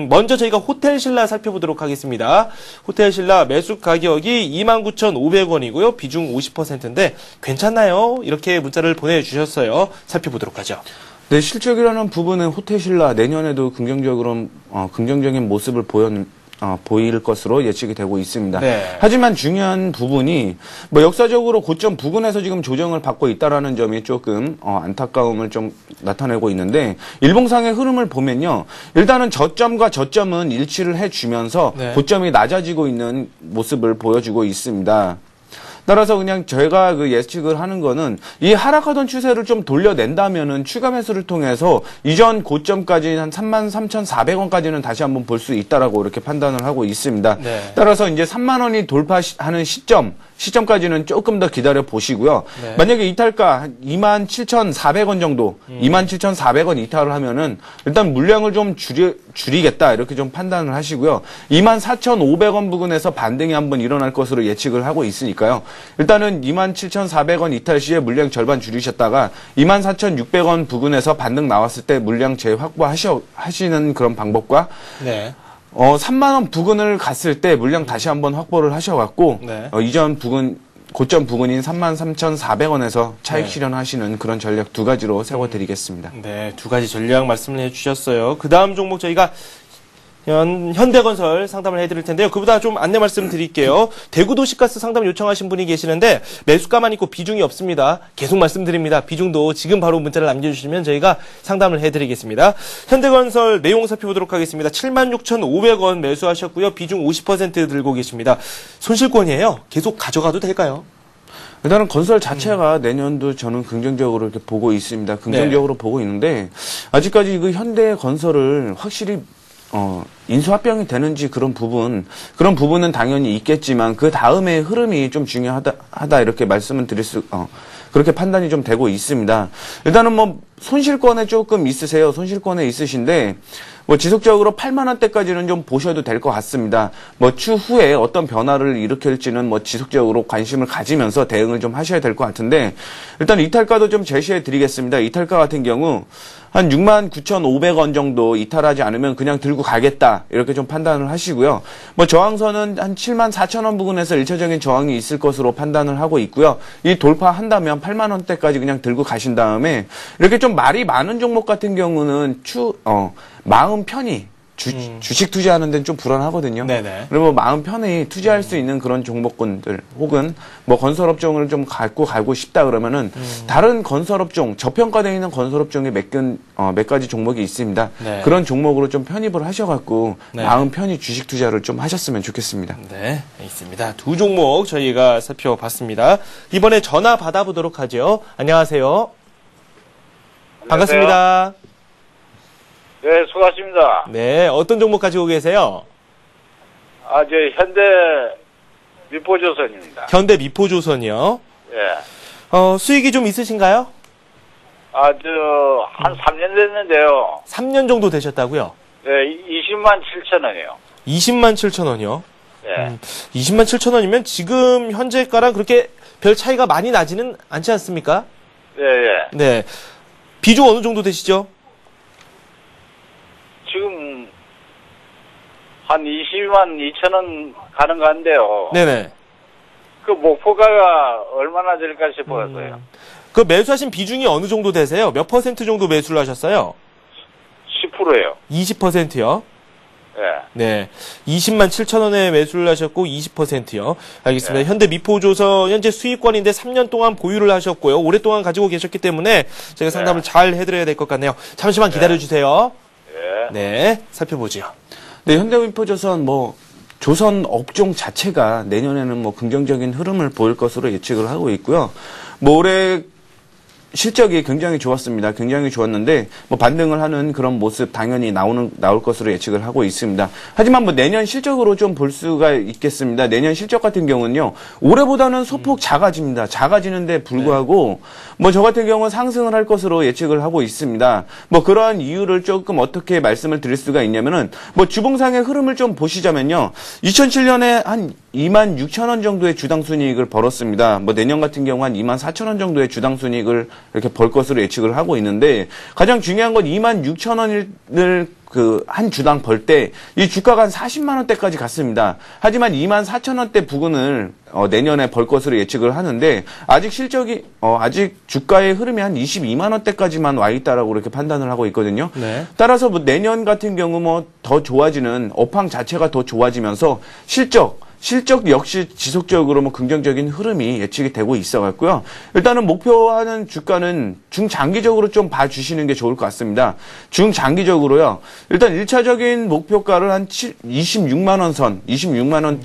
먼저 저희가 호텔신라 살펴보도록 하겠습니다. 호텔신라 매수 가격이 29,500원이고요. 비중 50%인데 괜찮나요? 이렇게 문자를 보내주셨어요. 살펴보도록 하죠. 네, 실적이라는 부분은 호텔신라 내년에도 긍정적인 모습을 보일 것으로 예측이 되고 있습니다. 네. 하지만 중요한 부분이 뭐 역사적으로 고점 부근에서 지금 조정을 받고 있다라는 점이 조금 안타까움을 좀 나타내고 있는데 일봉상의 흐름을 보면요. 일단은 저점과 저점은 일치를 해주면서 네. 고점이 낮아지고 있는 모습을 보여주고 있습니다. 따라서 그냥 저희가 그 예측을 하는 거는 이 하락하던 추세를 좀 돌려낸다면은 추가 매수를 통해서 이전 고점까지 한 33,400원까지는 다시 한번 볼 수 있다라고 이렇게 판단을 하고 있습니다. 네. 따라서 이제 3만 원이 돌파하는 시점까지는 조금 더 기다려 보시고요. 네. 만약에 이탈가 한 27,400원 정도, 27,400원 이탈을 하면은 일단 물량을 좀 줄이겠다 이렇게 좀 판단을 하시고요. 24,500원 부근에서 반등이 한번 일어날 것으로 예측을 하고 있으니까요. 일단은 27,400원 이탈 시에 물량 절반 줄이셨다가 24,600원 부근에서 반등 나왔을 때 물량 재확보하시는 그런 방법과 네. 3만원 부근을 갔을 때 물량 다시 한번 확보를 하셔갖고 네. 이전 고점 부근인 33,400원에서 차익 네. 실현하시는 그런 전략 두 가지로 세워드리겠습니다. 네, 두 가지 전략 말씀을 해주셨어요. 그 다음 종목 저희가 현대건설 상담을 해드릴 텐데요. 그보다 좀 안내 말씀드릴게요. 대구도시가스 상담 요청하신 분이 계시는데 매수가만 있고 비중이 없습니다. 계속 말씀드립니다. 비중도 지금 바로 문자를 남겨주시면 저희가 상담을 해드리겠습니다. 현대건설 내용 살펴보도록 하겠습니다. 76,500원 매수하셨고요. 비중 50% 들고 계십니다. 손실권이에요. 계속 가져가도 될까요? 일단은 건설 자체가 내년도 저는 긍정적으로 이렇게 보고 있습니다. 긍정적으로 보고 있는데 아직까지 그 현대건설을 확실히 인수합병이 되는지 그런 부분은 당연히 있겠지만 그 다음에 흐름이 좀 중요하다 이렇게 말씀을 그렇게 판단이 좀 되고 있습니다. 일단은 뭐 손실권에 조금 있으세요. 손실권에 있으신데 뭐 지속적으로 8만 원대까지는 좀 보셔도 될 것 같습니다. 뭐 추후에 어떤 변화를 일으킬지는 뭐 지속적으로 관심을 가지면서 대응을 좀 하셔야 될 것 같은데 일단 이탈가도 좀 제시해 드리겠습니다. 이탈가 같은 경우 한 69,500원 정도 이탈하지 않으면 그냥 들고 가겠다 이렇게 좀 판단을 하시고요. 뭐 저항선은 한 74,000원 부근에서 1차적인 저항이 있을 것으로 판단을 하고 있고요. 이 돌파한다면 8만 원대까지 그냥 들고 가신 다음에 이렇게 좀 말이 많은 종목 같은 경우는 마음 편히 주식 투자하는 데는 좀 불안하거든요. 네네. 그리고 마음 편히 투자할 수 있는 그런 종목군들 혹은 뭐 건설업종을 좀 갖고 가고 싶다 그러면은 다른 건설업종, 저평가되어 있는 건설업종에 몇 가지 종목이 있습니다. 네. 그런 종목으로 좀 편입을 하셔갖고 네. 마음 편히 주식 투자를 좀 하셨으면 좋겠습니다. 네, 있습니다. 두 종목 저희가 살펴봤습니다. 이번에 전화 받아보도록 하죠. 안녕하세요. 반갑습니다. 네, 수고하십니다. 네, 어떤 종목 가지고 계세요? 저 현대 미포조선입니다. 현대 미포조선이요. 예. 수익이 좀 있으신가요? 한 3년 됐는데요. 3년 정도 되셨다고요? 네, 20만 7천 원이요. 20만 7천 원이요? 예. 20만 7천 원이면 지금 현재가랑 그렇게 별 차이가 많이 나지는 않지 않습니까? 예, 예. 네. 비중 어느 정도 되시죠? 지금 한 20만 2천 원 가는 거 한데요. 네네. 그 목표가가 얼마나 될까 싶어서요. 그 매수하신 비중이 어느 정도 되세요? 몇 퍼센트 정도 매수를 하셨어요? 10%예요. 20%요? 예. 네. 20만 7천 원에 매수를 하셨고 20%요. 알겠습니다. 네. 현대 미포조선 현재 수익권인데 3년 동안 보유를 하셨고요. 오랫동안 가지고 계셨기 때문에 제가 상담을 잘 해드려야 될 것 같네요. 잠시만 기다려주세요. 예. 네. 살펴보죠. 네, 현대미포조선 조선 업종 자체가 내년에는 긍정적인 흐름을 보일 것으로 예측을 하고 있고요. 올해 실적이 굉장히 좋았습니다. 굉장히 좋았는데 반등을 하는 그런 모습 당연히 나올 것으로 예측을 하고 있습니다. 하지만 내년 실적으로 좀 볼 수가 있겠습니다. 내년 실적 같은 경우는요. 올해보다는 소폭 작아집니다. 작아지는데 불구하고 저 같은 경우는 상승을 할 것으로 예측을 하고 있습니다. 그러한 이유를 조금 어떻게 말씀을 드릴 수가 있냐면은 주봉상의 흐름을 좀 보시자면요. 2007년에 한 2만 6천 원 정도의 주당 순이익을 벌었습니다. 내년 같은 경우 한 2만 4천 원 정도의 주당 순이익을 이렇게 벌 것으로 예측을 하고 있는데 가장 중요한 건 2만 6천 원을 한 주당 벌 때 이 주가가 한 40만 원대까지 갔습니다. 하지만 2만 4천 원대 부근을 내년에 벌 것으로 예측을 하는데 아직 실적이 아직 주가의 흐름이 한 22만 원대까지만 와 있다라고 이렇게 판단을 하고 있거든요. 네. 따라서 내년 같은 경우 더 좋아지는 업황 자체가 더 좋아지면서 실적 역시 지속적으로 긍정적인 흐름이 예측이 되고 있어갖고요. 일단은 목표하는 주가는 중장기적으로 좀 봐주시는 게 좋을 것 같습니다. 중장기적으로요. 일단 1차적인 목표가를 한 26만 원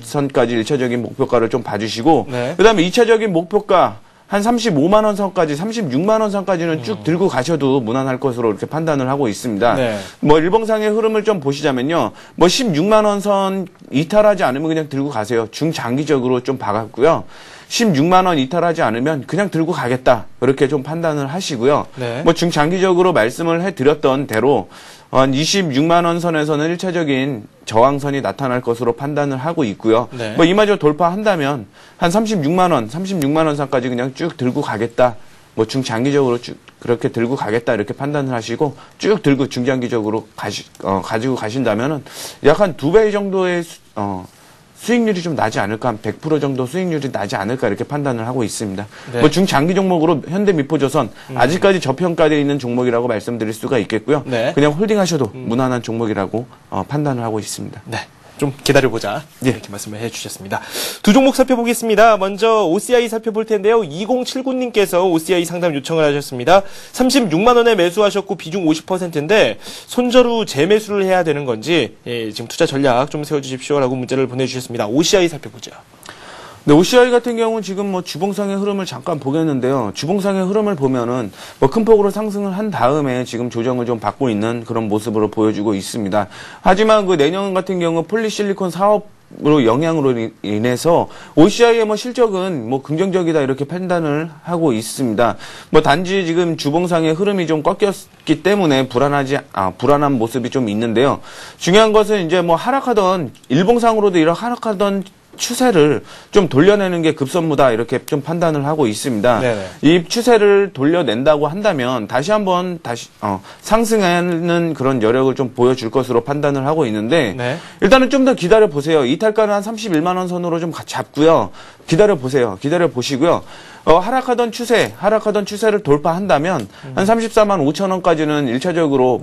선까지 1차적인 목표가를 좀 봐주시고, 네. 그 다음에 2차적인 목표가 한 35만 원 선까지, 36만 원 선까지는 쭉 들고 가셔도 무난할 것으로 이렇게 판단을 하고 있습니다. 네. 일봉상의 흐름을 좀 보시자면요. 16만 원 선 이탈하지 않으면 그냥 들고 가세요. 중장기적으로 좀 봐갖고요. 16만 원 이탈하지 않으면 그냥 들고 가겠다. 이렇게 좀 판단을 하시고요. 네. 중장기적으로 말씀을 해드렸던 대로 한 26만 원 선에서는 1차적인 저항선이 나타날 것으로 판단을 하고 있고요. 네. 이마저 돌파한다면 한 36만 원 선까지 그냥 쭉 들고 가겠다. 중장기적으로 쭉 그렇게 들고 가겠다 이렇게 판단을 하시고 쭉 들고 중장기적으로 가지고 가신다면은 약 한 2배 정도의 수익률이 좀 나지 않을까, 한 100% 정도 수익률이 나지 않을까 이렇게 판단을 하고 있습니다. 네. 중장기 종목으로 현대미포조선 아직까지 저평가되어 있는 종목이라고 말씀드릴 수가 있겠고요. 네. 그냥 홀딩하셔도 무난한 종목이라고 판단을 하고 있습니다. 네. 좀 기다려보자. 네. 이렇게 말씀을 해주셨습니다. 두 종목 살펴보겠습니다. 먼저 OCI 살펴볼 텐데요. 2079님께서 OCI 상담 요청을 하셨습니다. 36만 원에 매수하셨고 비중 50%인데 손절 후 재매수를 해야 되는 건지 지금 투자 전략 좀 세워주십시오라고 문자를 보내주셨습니다. OCI 살펴보죠. 네, OCI 같은 경우는 지금 주봉상의 흐름을 잠깐 보겠는데요. 주봉상의 흐름을 보면은 큰 폭으로 상승을 한 다음에 지금 조정을 좀 받고 있는 그런 모습으로 보여주고 있습니다. 하지만 내년 같은 경우 폴리실리콘 사업으로 영향으로 인해서 OCI의 실적은 긍정적이다 이렇게 판단을 하고 있습니다. 단지 지금 주봉상의 흐름이 좀 꺾였기 때문에 불안한 모습이 좀 있는데요. 중요한 것은 이제 하락하던 일봉상으로도 이렇게 하락하던 추세를 좀 돌려내는 게 급선무다 이렇게 좀 판단을 하고 있습니다. 네네. 이 추세를 돌려낸다고 한다면 다시 한번 상승하는 그런 여력을 좀 보여줄 것으로 판단을 하고 있는데 네. 일단은 좀 더 기다려 보세요. 이탈가는 한 31만 원 선으로 좀 잡고요. 기다려 보세요. 기다려 보시고요. 하락하던 추세를 돌파한다면 한 34만 5천 원까지는 1차적으로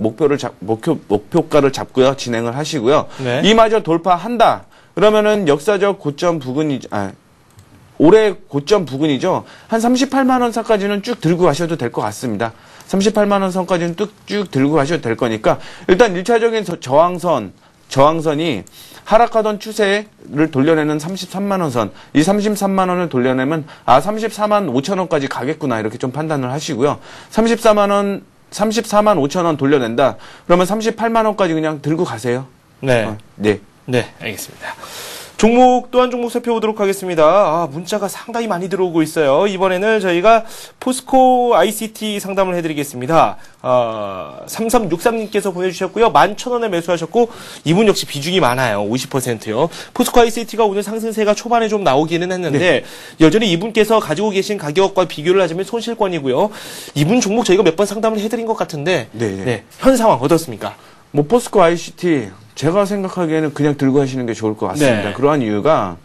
목표가를 잡고요. 진행을 하시고요. 네. 이마저 돌파한다. 그러면은 역사적 고점 부근이죠. 올해 고점 부근이죠. 한 38만 원 선까지는 쭉 들고 가셔도 될 것 같습니다. 38만 원 선까지는 쭉 들고 가셔도 될 거니까 일단 1차적인 저항선이 하락하던 추세를 돌려내는 33만 원 선, 이 33만 원을 돌려내면 34만 5천 원까지 가겠구나 이렇게 좀 판단을 하시고요. 34만 5천 원 돌려낸다. 그러면 38만 원까지 그냥 들고 가세요. 네. 네. 네, 알겠습니다. 종목 또 한 종목 살펴보도록 하겠습니다. 문자가 상당히 많이 들어오고 있어요. 이번에는 저희가 포스코 ICT 상담을 해드리겠습니다. 3363님께서 보내주셨고요. 11,000원에 매수하셨고 이분 역시 비중이 많아요. 50%요. 포스코 ICT가 오늘 상승세가 초반에 좀 나오기는 했는데 네. 여전히 이분께서 가지고 계신 가격과 비교를 하자면 손실권이고요. 이분 종목 저희가 몇 번 상담을 해드린 것 같은데 네. 현 상황 어떻습니까? 포스코 ICT 제가 생각하기에는 그냥 들고 하시는 게 좋을 것 같습니다. 네. 그러한 이유가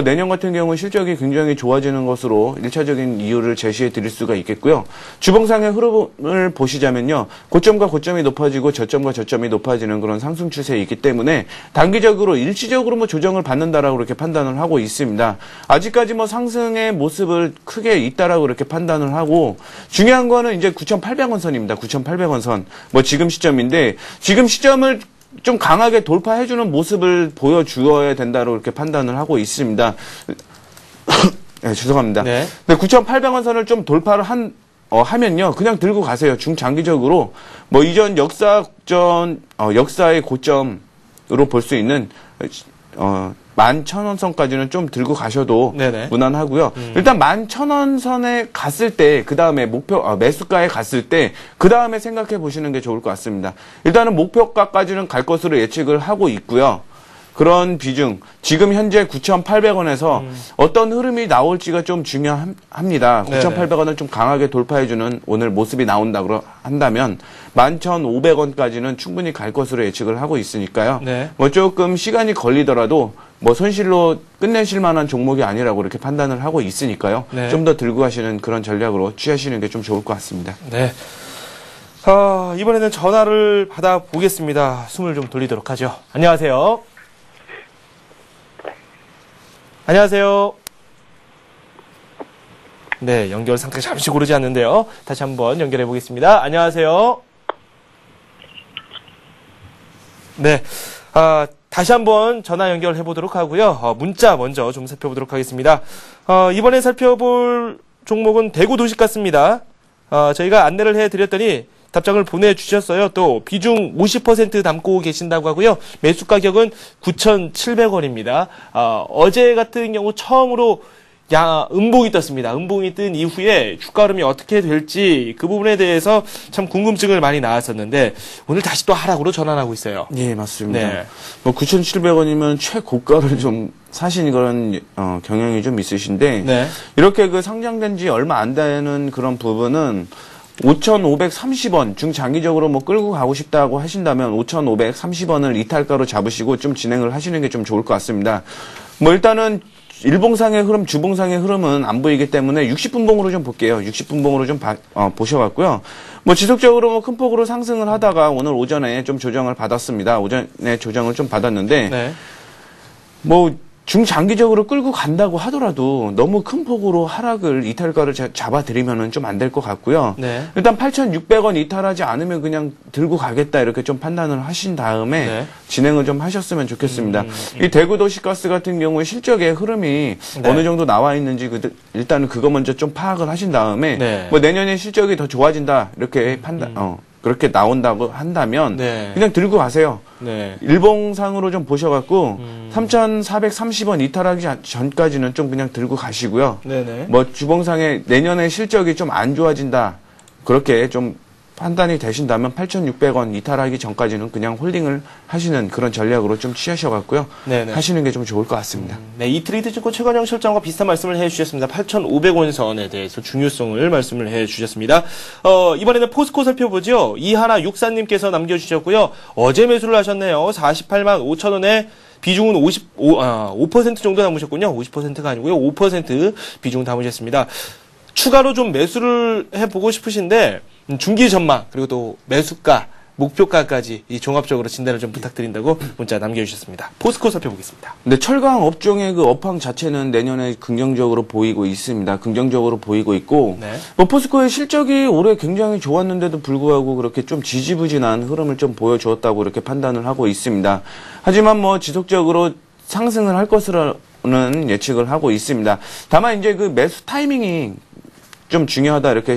내년 같은 경우는 실적이 굉장히 좋아지는 것으로 1차적인 이유를 제시해 드릴 수가 있겠고요. 주봉상의 흐름을 보시자면요. 고점과 고점이 높아지고 저점과 저점이 높아지는 그런 상승 추세에 있기 때문에 단기적으로 일시적으로 조정을 받는다라고 그렇게 판단을 하고 있습니다. 아직까지 상승의 모습을 크게 있다라고 그렇게 판단을 하고 중요한 거는 이제 9,800원 선입니다. 9,800원 선. 지금 시점인데 지금 시점을 좀 강하게 돌파해주는 모습을 보여주어야 된다고 이렇게 판단을 하고 있습니다. 네, 죄송합니다. 네. 9,800원 선을 좀 돌파를 하면요. 그냥 들고 가세요. 중장기적으로. 이전 역사의 고점으로 볼 수 있는, 11,000원 선까지는 좀 들고 가셔도 네네. 무난하고요. 일단 11,000원 선에 갔을 때, 그 다음에 매수가에 갔을 때, 그 다음에 생각해 보시는 게 좋을 것 같습니다. 일단은 목표가까지는 갈 것으로 예측을 하고 있고요. 그런 비중, 지금 현재 9,800원에서 어떤 흐름이 나올지가 좀 중요합니다. 9,800원을 좀 강하게 돌파해주는 오늘 모습이 나온다고 한다면 11,500원까지는 충분히 갈 것으로 예측을 하고 있으니까요. 네. 조금 시간이 걸리더라도 손실로 끝내실 만한 종목이 아니라고 이렇게 판단을 하고 있으니까요. 네. 좀 더 들고 가시는 그런 전략으로 취하시는 게 좀 좋을 것 같습니다. 네. 이번에는 전화를 받아보겠습니다. 숨을 좀 돌리도록 하죠. 안녕하세요. 안녕하세요. 네, 연결 상태가 잠시 고르지 않는데요. 다시 한번 연결해 보겠습니다. 안녕하세요. 네, 다시 한번 전화 연결해 보도록 하고요. 문자 먼저 좀 살펴보도록 하겠습니다. 이번에 살펴볼 종목은 대구 도시가스입니다. 저희가 안내를 해드렸더니 답장을 보내주셨어요. 또 비중 50% 담고 계신다고 하고요. 매수 가격은 9,700원입니다. 어제 같은 경우 처음으로 음봉이 떴습니다. 음봉이 뜬 이후에 주가 흐름이 어떻게 될지 그 부분에 대해서 참 궁금증을 많이 낳았었는데 오늘 다시 또 하락으로 전환하고 있어요. 예, 맞습니다. 네. 9,700원이면 최고가를 좀 사신 그런 경향이 좀 있으신데 네. 이렇게 상장된 지 얼마 안 되는 그런 부분은 5,530원 중장기적으로 끌고 가고 싶다고 하신다면 5,530원을 이탈가로 잡으시고 좀 진행을 하시는 게 좀 좋을 것 같습니다. 일단은 일봉상의 흐름, 주봉상의 흐름은 안 보이기 때문에 60분봉으로 좀 볼게요. 60분봉으로 좀 보셔갖고요. 지속적으로 큰 폭으로 상승을 하다가 오늘 오전에 좀 조정을 받았습니다. 오전에 조정을 좀 받았는데 네. 중장기적으로 끌고 간다고 하더라도 너무 큰 폭으로 하락을 이탈가를 잡아드리면은 좀 안 될 것 같고요. 네. 일단 8,600원 이탈하지 않으면 그냥 들고 가겠다 이렇게 좀 판단을 하신 다음에 네. 진행을 좀 하셨으면 좋겠습니다. 이 대구 도시가스 같은 경우에 실적의 흐름이 네. 어느 정도 나와 있는지 일단은 그거 먼저 좀 파악을 하신 다음에 네. 내년에 실적이 더 좋아진다 이렇게 그렇게 나온다고 한다면 네. 그냥 들고 가세요. 네. 일봉상으로 좀 보셔갖고 3,430원 이탈하기 전까지는 좀 그냥 들고 가시고요. 네네. 주봉상에 내년에 실적이 좀 안 좋아진다 그렇게 좀 판단이 되신다면 8,600원 이탈하기 전까지는 그냥 홀딩을 하시는 그런 전략으로 좀 취하셔갖고요. 네네. 하시는 게 좀 좋을 것 같습니다. 네, 이트레이드 증권 최건영 실장과 비슷한 말씀을 해주셨습니다. 8,500원 선에 대해서 중요성을 말씀을 해주셨습니다. 이번에는 포스코 살펴보죠. 이하나64님께서 남겨주셨고요. 어제 매수를 하셨네요. 48만 5천원에 비중은 5% 정도 남으셨군요. 50%가 아니고요. 5% 비중 담으셨습니다. 추가로 좀 매수를 해보고 싶으신데 중기 전망 그리고 또 매수가 목표가까지 이 종합적으로 진단을 좀 부탁드린다고 문자 남겨주셨습니다. 포스코 살펴보겠습니다. 근데 철강 업종의 그 업황 자체는 내년에 긍정적으로 보이고 있습니다. 긍정적으로 보이고 있고, 네. 뭐 포스코의 실적이 올해 굉장히 좋았는데도 불구하고 그렇게 좀 지지부진한 흐름을 좀 보여주었다고 이렇게 판단을 하고 있습니다. 하지만 뭐 지속적으로 상승을 할 것으로는 예측을 하고 있습니다. 다만 이제 그 매수 타이밍이 좀 중요하다 이렇게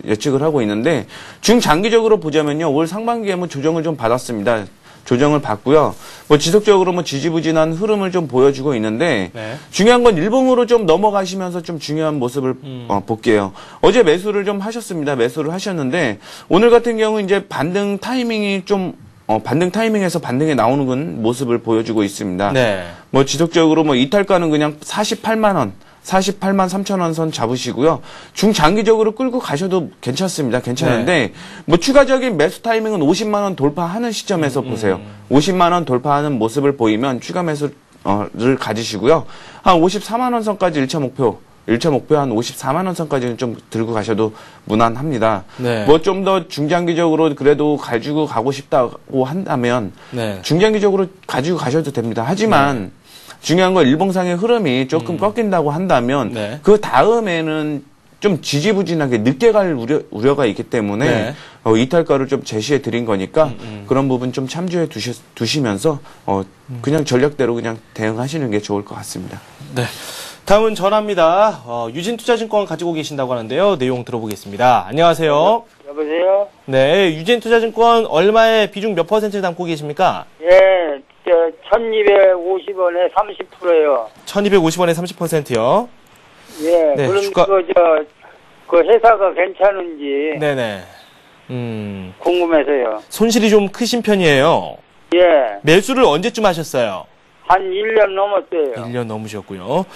예측을 하고 있는데 중장기적으로 보자면요 올 상반기에 뭐 조정을 좀 받았습니다. 조정을 받고요. 뭐 지속적으로 뭐 지지부진한 흐름을 좀 보여주고 있는데 네. 중요한 건 일봉으로 좀 넘어가시면서 좀 중요한 모습을 볼게요. 어제 매수를 좀 하셨습니다. 매수를 하셨는데 오늘 같은 경우 이제 반등 타이밍이 좀 반등 타이밍에서 반등에 나오는 모습을 보여주고 있습니다. 네. 뭐 지속적으로 뭐 이탈가는 그냥 48만 원. 48만 3천 원 선 잡으시고요. 중장기적으로 끌고 가셔도 괜찮습니다. 괜찮은데 뭐 추가적인 매수 타이밍은 50만 원 돌파하는 시점에서 보세요. 50만 원 돌파하는 모습을 보이면 추가 매수를 가지시고요. 한 54만 원 선까지 1차 목표 한 54만 원 선까지는 좀 들고 가셔도 무난합니다. 네. 뭐 좀 더 중장기적으로 그래도 가지고 가고 싶다고 한다면 네. 중장기적으로 가지고 가셔도 됩니다. 하지만 중요한 건 일봉상의 흐름이 조금 꺾인다고 한다면 네. 그 다음에는 좀 지지부진하게 늦게 갈 우려가 있기 때문에 네. 이탈가를 좀 제시해 드린 거니까 그런 부분 좀 참조해 두시면서 그냥 전략대로 그냥 대응하시는 게 좋을 것 같습니다. 네. 다음은 전화입니다. 유진투자증권 가지고 계신다고 하는데요. 내용 들어보겠습니다. 안녕하세요. 여보세요? 네, 유진투자증권 얼마에 비중 몇 퍼센트 담고 계십니까? 예, 1250원에 30%예요. 1250원에 30%요. 예, 네, 그럼 주가- 그 회사가 괜찮은지 네네. 궁금해서요. 손실이 좀 크신 편이에요. 예, 매수를 언제쯤 하셨어요? 한 1년 넘었어요. 1년 넘으셨고요.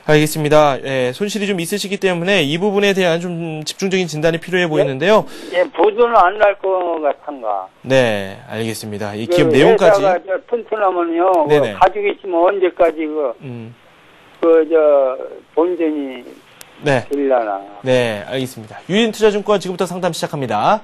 알겠습니다. 예, 손실이 좀 있으시기 때문에 이 부분에 대한 좀 집중적인 진단이 필요해 보이는데요. 예, 보도는 안 날 것 같은가. 네, 알겠습니다. 이 그 기업 내용까지. 회사가 튼튼하면요, 네네. 가지고 있으면 언제까지 본전이 네, 되려나. 네, 알겠습니다. 유인투자증권 지금부터 상담 시작합니다.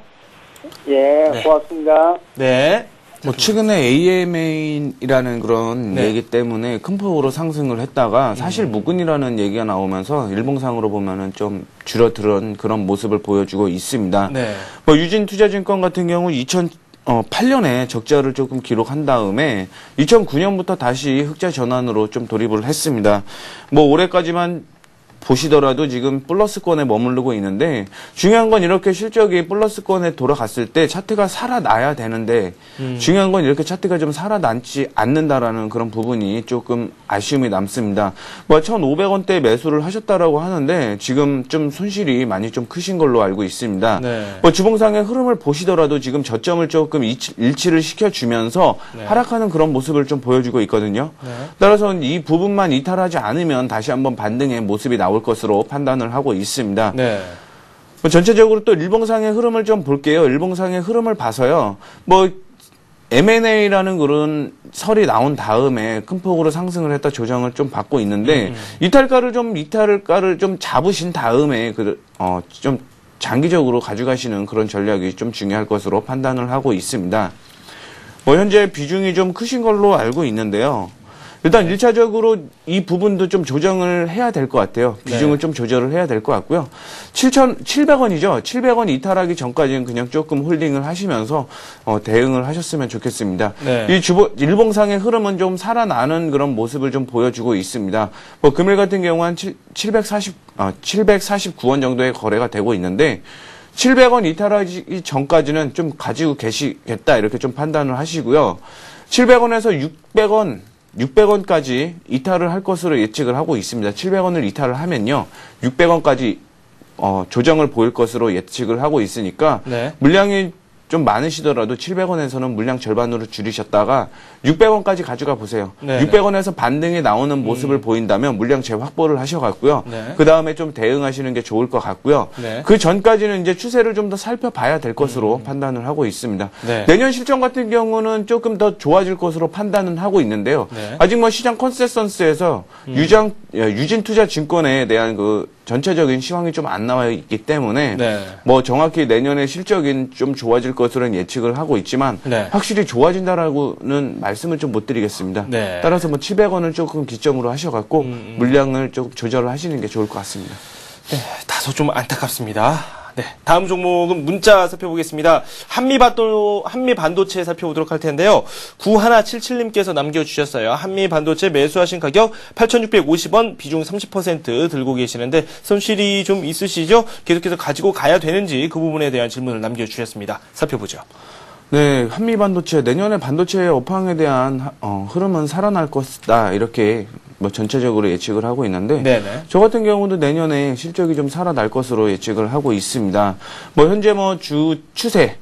예, 네. 고맙습니다. 네. 뭐 최근에 AMA이라는 그런 네. 얘기 때문에 큰 폭으로 상승을 했다가 사실 무근이라는 얘기가 나오면서 일봉상으로 보면은 좀 줄어드는 그런 모습을 보여주고 있습니다. 네. 뭐 유진투자증권 같은 경우 2008년에 적자를 조금 기록한 다음에 2009년부터 다시 흑자 전환으로 좀 돌입을 했습니다. 뭐 올해까지만 보시더라도 지금 플러스권에 머무르고 있는데 중요한 건 이렇게 실적이 플러스권에 돌아갔을 때 차트가 살아나야 되는데 중요한 건 이렇게 차트가 좀 살아남지 않는다라는 그런 부분이 조금 아쉬움이 남습니다. 뭐 1,500원대 매수를 하셨다라고 하는데 지금 좀 손실이 많이 좀 크신 걸로 알고 있습니다. 네. 뭐 주봉상의 흐름을 보시더라도 지금 저점을 조금 일치를 시켜주면서 네. 하락하는 그런 모습을 좀 보여주고 있거든요. 네. 따라서 이 부분만 이탈하지 않으면 다시 한번 반등의 모습이 나올 것으로 판단을 하고 있습니다. 네. 뭐 전체적으로 또 일봉상의 흐름을 좀 볼게요. 일봉상의 흐름을 봐서요. 뭐 M&A라는 그런 설이 나온 다음에 큰 폭으로 상승을 했다 조정을 좀 받고 있는데 이탈가를 좀 잡으신 다음에 좀 장기적으로 가져가시는 그런 전략이 좀 중요할 것으로 판단을 하고 있습니다. 뭐 현재 비중이 좀 크신 걸로 알고 있는데요. 일단 1차적으로 이 부분도 좀 조정을 해야 될 것 같아요. 비중을 네. 좀 조절을 해야 될 것 같고요. 7,700원이죠. 700원 이탈하기 전까지는 그냥 조금 홀딩을 하시면서 대응을 하셨으면 좋겠습니다. 네. 이 일봉상의 흐름은 좀 살아나는 그런 모습을 좀 보여주고 있습니다. 뭐 금일 같은 경우 한 749원 정도의 거래가 되고 있는데 700원 이탈하기 전까지는 좀 가지고 계시겠다 이렇게 좀 판단을 하시고요. 700원에서 600원까지 이탈을 할 것으로 예측을 하고 있습니다. 700원을 이탈을 하면요. 600원까지 조정을 보일 것으로 예측을 하고 있으니까 네. 물량이 좀 많으시더라도 700원에서는 물량 절반으로 줄이셨다가 600원까지 가져가 보세요. 네. 600원에서 반등이 나오는 모습을 보인다면 물량 재확보를 하셔갖고요. 네. 그 다음에 좀 대응하시는 게 좋을 것 같고요. 네. 그 전까지는 이제 추세를 좀 더 살펴봐야 될 것으로 판단을 하고 있습니다. 네. 내년 실적 같은 경우는 조금 더 좋아질 것으로 판단은 하고 있는데요. 네. 아직 뭐 시장 컨센서스에서 유진투자증권에 대한 그 전체적인 시황이 좀 안 나와 있기 때문에 네. 뭐 정확히 내년에 실적인 좀 좋아질 것으로는 예측을 하고 있지만 네. 확실히 좋아진다라고는 말씀을 좀 못 드리겠습니다. 네. 따라서 뭐 700원을 조금 기점으로 하셔갖고 물량을 조금 조절을 하시는 게 좋을 것 같습니다. 네, 다소 좀 안타깝습니다. 네, 다음 종목은 문자 살펴보겠습니다. 한미반도체 살펴보도록 할 텐데요. 9177님께서 남겨주셨어요. 한미반도체 매수하신 가격 8,650원, 비중 30% 들고 계시는데 손실이 좀 있으시죠? 계속해서 가지고 가야 되는지 그 부분에 대한 질문을 남겨주셨습니다. 살펴보죠. 네, 한미반도체 내년에 반도체 업황에 대한 흐름은 살아날 것이다 이렇게 뭐 전체적으로 예측을 하고 있는데 네네. 저 같은 경우도 내년에 실적이 좀 살아날 것으로 예측을 하고 있습니다. 뭐 현재 뭐 추세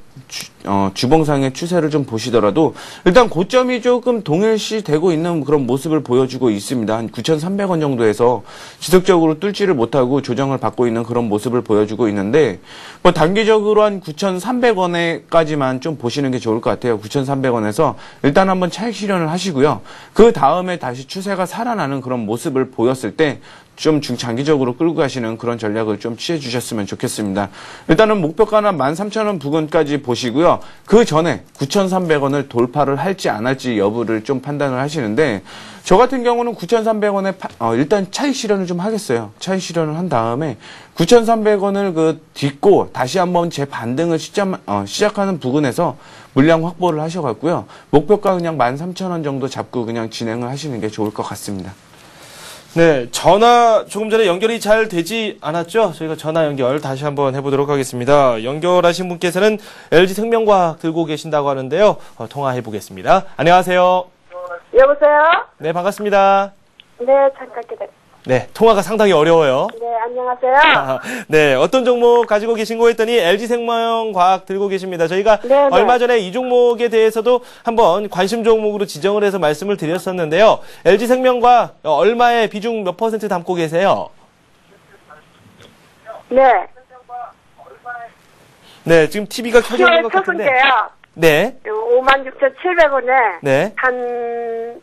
주봉상의 추세를 좀 보시더라도 일단 고점이 조금 동일시 되고 있는 그런 모습을 보여주고 있습니다. 한 9,300원 정도에서 지속적으로 뚫지를 못하고 조정을 받고 있는 그런 모습을 보여주고 있는데 뭐 단기적으로 한 9,300원에까지만 좀 보시는 게 좋을 것 같아요. 9,300원에서 일단 한번 차익 실현을 하시고요. 그 다음에 다시 추세가 살아나는 그런 모습을 보였을 때 좀 중장기적으로 끌고 가시는 그런 전략을 좀 취해 주셨으면 좋겠습니다. 일단은 목표가는 13,000원 부근까지 보시고요. 그 전에 9,300원을 돌파를 할지 안 할지 여부를 좀 판단을 하시는데 저 같은 경우는 9,300원에 일단 차익 실현을 좀 하겠어요. 차익 실현을 한 다음에 9,300원을 그 딛고 다시 한번 제 반등을 시작하는 부근에서 물량 확보를 하셔갖고요. 목표가 그냥 13,000원 정도 잡고 그냥 진행을 하시는 게 좋을 것 같습니다. 네, 전화 조금 전에 연결이 잘 되지 않았죠? 저희가 전화 연결 다시 한번 해보도록 하겠습니다. 연결하신 분께서는 LG생명과학 들고 계신다고 하는데요. 통화해 보겠습니다. 안녕하세요. 여보세요? 네, 반갑습니다. 네, 잠깐 기다려. 네, 통화가 상당히 어려워요. 네, 안녕하세요. 네, 어떤 종목 가지고 계신고 했더니 LG생명과학 들고 계십니다. 저희가 네네. 얼마 전에 이 종목에 대해서도 한번 관심 종목으로 지정을 해서 말씀을 드렸었는데요. LG생명과학 얼마의 비중 몇 % 담고 계세요? 네. 네, 지금 TV가 켜져 있는 것 같은데. 네. 56,700원에 네. 한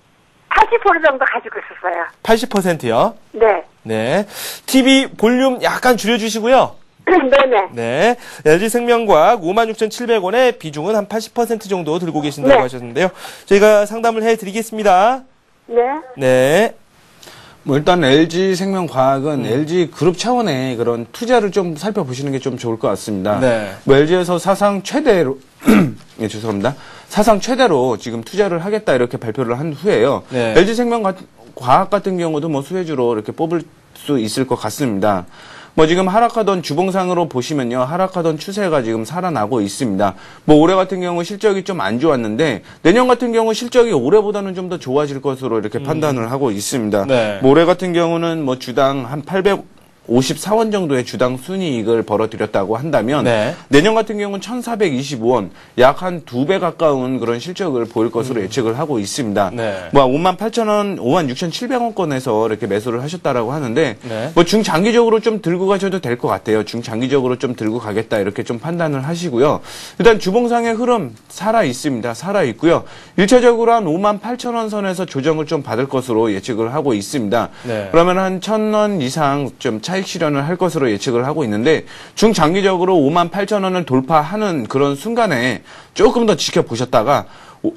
80% 정도 가지고 있었어요. 80%요? 네. 네. TV 볼륨 약간 줄여주시고요. 네네. 네. LG생명과학 56,700원에 비중은 한 80% 정도 들고 계신다고 네. 하셨는데요. 저희가 상담을 해드리겠습니다. 네. 네. 뭐 일단 LG생명과학은 LG 그룹 차원의 그런 투자를 좀 살펴보시는 게 좀 좋을 것 같습니다. 네. 뭐 LG에서 사상 최대로 예, 죄송합니다. 사상 최대로 지금 투자를 하겠다 이렇게 발표를 한 후에요. 네. LG생명과학 같은 경우도 뭐 수혜주로 이렇게 뽑을 수 있을 것 같습니다. 뭐 지금 하락하던 주봉상으로 보시면요. 하락하던 추세가 지금 살아나고 있습니다. 뭐 올해 같은 경우 실적이 좀 안 좋았는데 내년 같은 경우 실적이 올해보다는 좀 더 좋아질 것으로 이렇게 판단을 하고 있습니다. 네. 뭐 올해 같은 경우는 뭐 주당 한 854원 정도의 주당 순이익을 벌어들였다고 한다면 네. 내년 같은 경우는 1,425원, 약 한 2배 가까운 그런 실적을 보일 것으로 예측을 하고 있습니다. 네. 뭐 58,000원, 56,700원권에서 이렇게 매수를 하셨다라고 하는데 네. 뭐 중장기적으로 좀 들고 가셔도 될 것 같아요. 중장기적으로 좀 들고 가겠다 이렇게 좀 판단을 하시고요. 일단 주봉상의 흐름 살아 있습니다. 살아 있고요. 1차적으로 한 58,000원 선에서 조정을 좀 받을 것으로 예측을 하고 있습니다. 네. 그러면 한 1,000원 이상 좀 차익 실현을 할 것으로 예측을 하고 있는데 중장기적으로 58,000원을 돌파하는 그런 순간에 조금 더 지켜보셨다가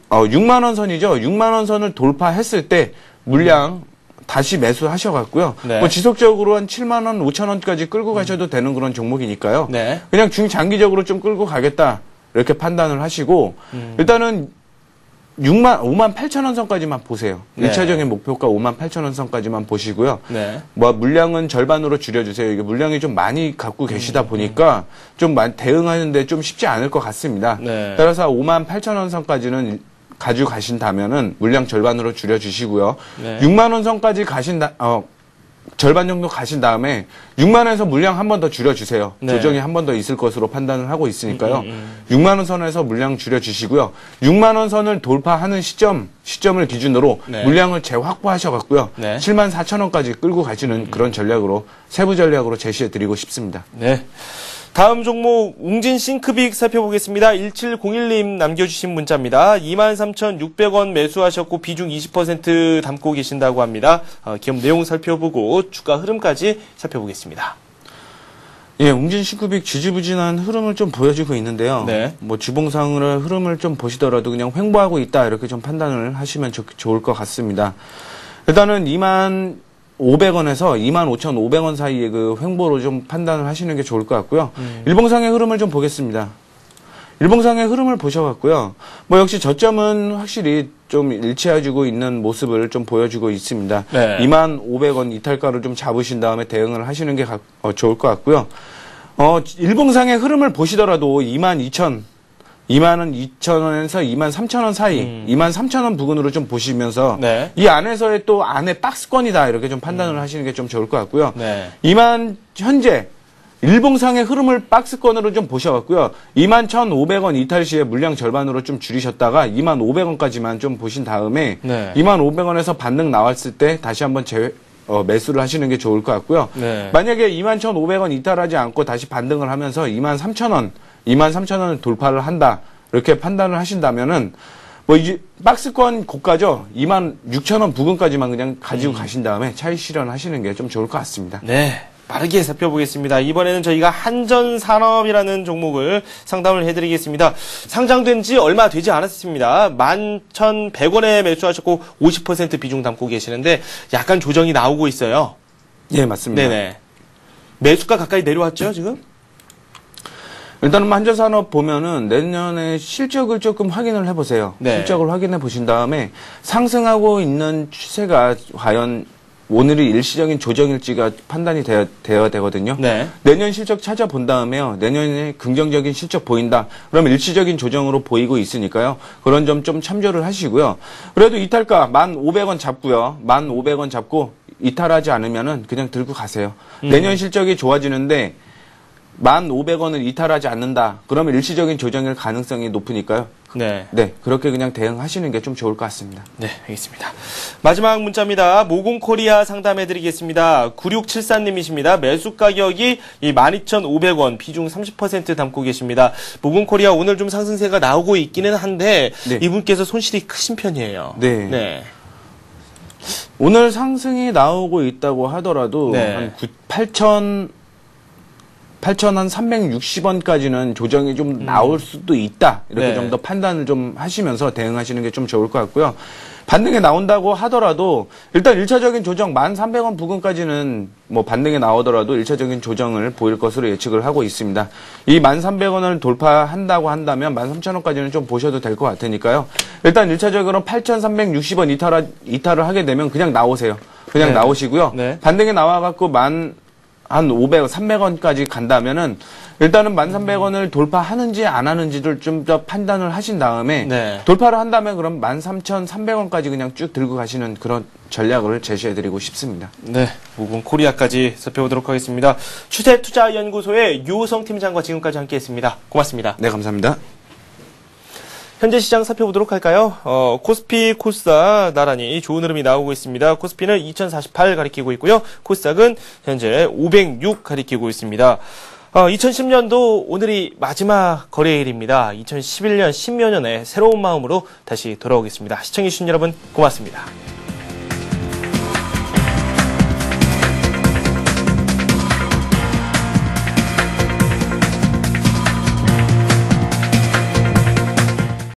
6만원 선이죠. 6만원 선을 돌파했을 때 물량 다시 매수하셔갖고요. 네. 뭐 지속적으로 한 7만원, 5천원까지 끌고 가셔도 되는 그런 종목이니까요. 네. 그냥 중장기적으로 좀 끌고 가겠다 이렇게 판단을 하시고 일단은 58,000원 선까지만 보세요. 네. 1차적인 목표가 58,000원 선까지만 보시고요. 네. 뭐 물량은 절반으로 줄여주세요. 이게 물량이 좀 많이 갖고 계시다 보니까 좀 대응하는데 좀 쉽지 않을 것 같습니다. 네. 따라서 58,000원 선까지는 가지고 가신다면은 물량 절반으로 줄여주시고요. 네. 6만 원 선까지 절반 정도 가신 다음에 6만 원에서 물량 한 번 더 줄여주세요. 네. 조정이 한 번 더 있을 것으로 판단을 하고 있으니까요. 6만 원 선에서 물량 줄여주시고요. 6만 원 선을 돌파하는 시점을 기준으로 네. 물량을 재확보하셔갖고요. 네. 7만 4천 원까지 끌고 가시는 그런 전략으로 세부 전략으로 제시해드리고 싶습니다. 네. 다음 종목 웅진 싱크빅 살펴보겠습니다. 1701님 남겨주신 문자입니다. 23,600원 매수하셨고 비중 20% 담고 계신다고 합니다. 기업 내용 살펴보고 주가 흐름까지 살펴보겠습니다. 예, 웅진 싱크빅 지지부진한 흐름을 좀 보여주고 있는데요. 네. 뭐 주봉상으로 흐름을 좀 보시더라도 그냥 횡보하고 있다 이렇게 좀 판단을 하시면 좋을 것 같습니다. 일단은 25,500원에서 25,500원 사이의 그 횡보로 좀 판단을 하시는 게 좋을 것 같고요. 일봉상의 흐름을 좀 보겠습니다. 일봉상의 흐름을 보셔갖고요. 뭐 역시 저점은 확실히 좀 일치해주고 있는 모습을 좀 보여주고 있습니다. 네. 25,500원 이탈가를 좀 잡으신 다음에 대응을 하시는 게 좋을 것 같고요. 일봉상의 흐름을 보시더라도 22,000원에서 23,000원 사이, 23,000원 부근으로 좀 보시면서 네. 이 안에서의 또 안에 박스권이다 이렇게 좀 판단을 하시는 게 좀 좋을 것 같고요. 네. 현재 일봉상의 흐름을 박스권으로 좀 보셔갖고요. 21,500원 이탈 시에 물량 절반으로 좀 줄이셨다가 25,000원까지만 좀 보신 다음에 네. 25,000원에서 반등 나왔을 때 다시 한번 매수를 하시는 게 좋을 것 같고요. 네. 만약에 21,500원 이탈하지 않고 다시 반등을 하면서 23,000원을 돌파를 한다. 이렇게 판단을 하신다면은 뭐 이제 박스권 고가죠. 26,000원 부근까지만 그냥 가지고 가신 다음에 차익 실현하시는 게 좀 좋을 것 같습니다. 네. 빠르게 살펴보겠습니다. 이번에는 저희가 한전산업이라는 종목을 상담을 해드리겠습니다. 상장된 지 얼마 되지 않았습니다. 11,100원에 매수하셨고 50% 비중 담고 계시는데 약간 조정이 나오고 있어요. 예, 맞습니다. 네네. 매수가 가까이 내려왔죠, 지금? 일단은 한전산업 보면은 내년에 실적을 조금 확인을 해보세요. 네. 실적을 확인해 보신 다음에 상승하고 있는 추세가 과연 오늘이 일시적인 조정일지가 판단이 되어야 되거든요. 네. 내년 실적 찾아본 다음에요. 내년에 긍정적인 실적 보인다. 그러면 일시적인 조정으로 보이고 있으니까요. 그런 점 좀 참조를 하시고요. 그래도 이탈가 1,500원 잡고요. 1,500원 잡고 이탈하지 않으면은 그냥 들고 가세요. 내년 실적이 좋아지는데 1,500원을 이탈하지 않는다. 그러면 일시적인 조정일 가능성이 높으니까요. 네. 네, 그렇게 그냥 대응하시는 게 좀 좋을 것 같습니다. 네, 알겠습니다. 마지막 문자입니다. 모공코리아 상담해드리겠습니다. 9674님이십니다. 매수 가격이 12,500원, 비중 30% 담고 계십니다. 모공코리아 오늘 좀 상승세가 나오고 있기는 한데 네. 이분께서 손실이 크신 편이에요. 네. 네. 오늘 상승이 나오고 있다고 하더라도 네. 한 8,360원까지는 조정이 좀 나올 수도 있다. 이렇게 네. 좀 더 판단을 좀 하시면서 대응하시는 게 좀 좋을 것 같고요. 반등에 나온다고 하더라도 일단 1차적인 조정 1,300원 부근까지는 뭐 반등에 나오더라도 1차적인 조정을 보일 것으로 예측을 하고 있습니다. 이 1,300원을 돌파한다고 한다면 13,000원까지는 좀 보셔도 될 것 같으니까요. 일단 1차적으로 8,360원 이탈을 하게 되면 그냥 나오세요. 그냥 네. 나오시고요. 네. 반등에 나와갖고 한 500원, 300원까지 간다면은 일단은 1,300원을 돌파하는지 안 하는지를 좀 더 판단을 하신 다음에 네. 돌파를 한다면 그럼 13,300원까지 그냥 쭉 들고 가시는 그런 전략을 제시해드리고 싶습니다. 네, 모공코리아까지 살펴보도록 하겠습니다. 추세투자연구소의 유호성 팀장과 지금까지 함께했습니다. 고맙습니다. 네, 감사합니다. 현재 시장 살펴보도록 할까요? 코스피, 코스닥 나란히 좋은 흐름이 나오고 있습니다. 코스피는 2048 가리키고 있고요. 코스닥은 현재 506 가리키고 있습니다. 2010년도 오늘이 마지막 거래일입니다. 2011년 신묘년에 새로운 마음으로 다시 돌아오겠습니다. 시청해주신 여러분 고맙습니다.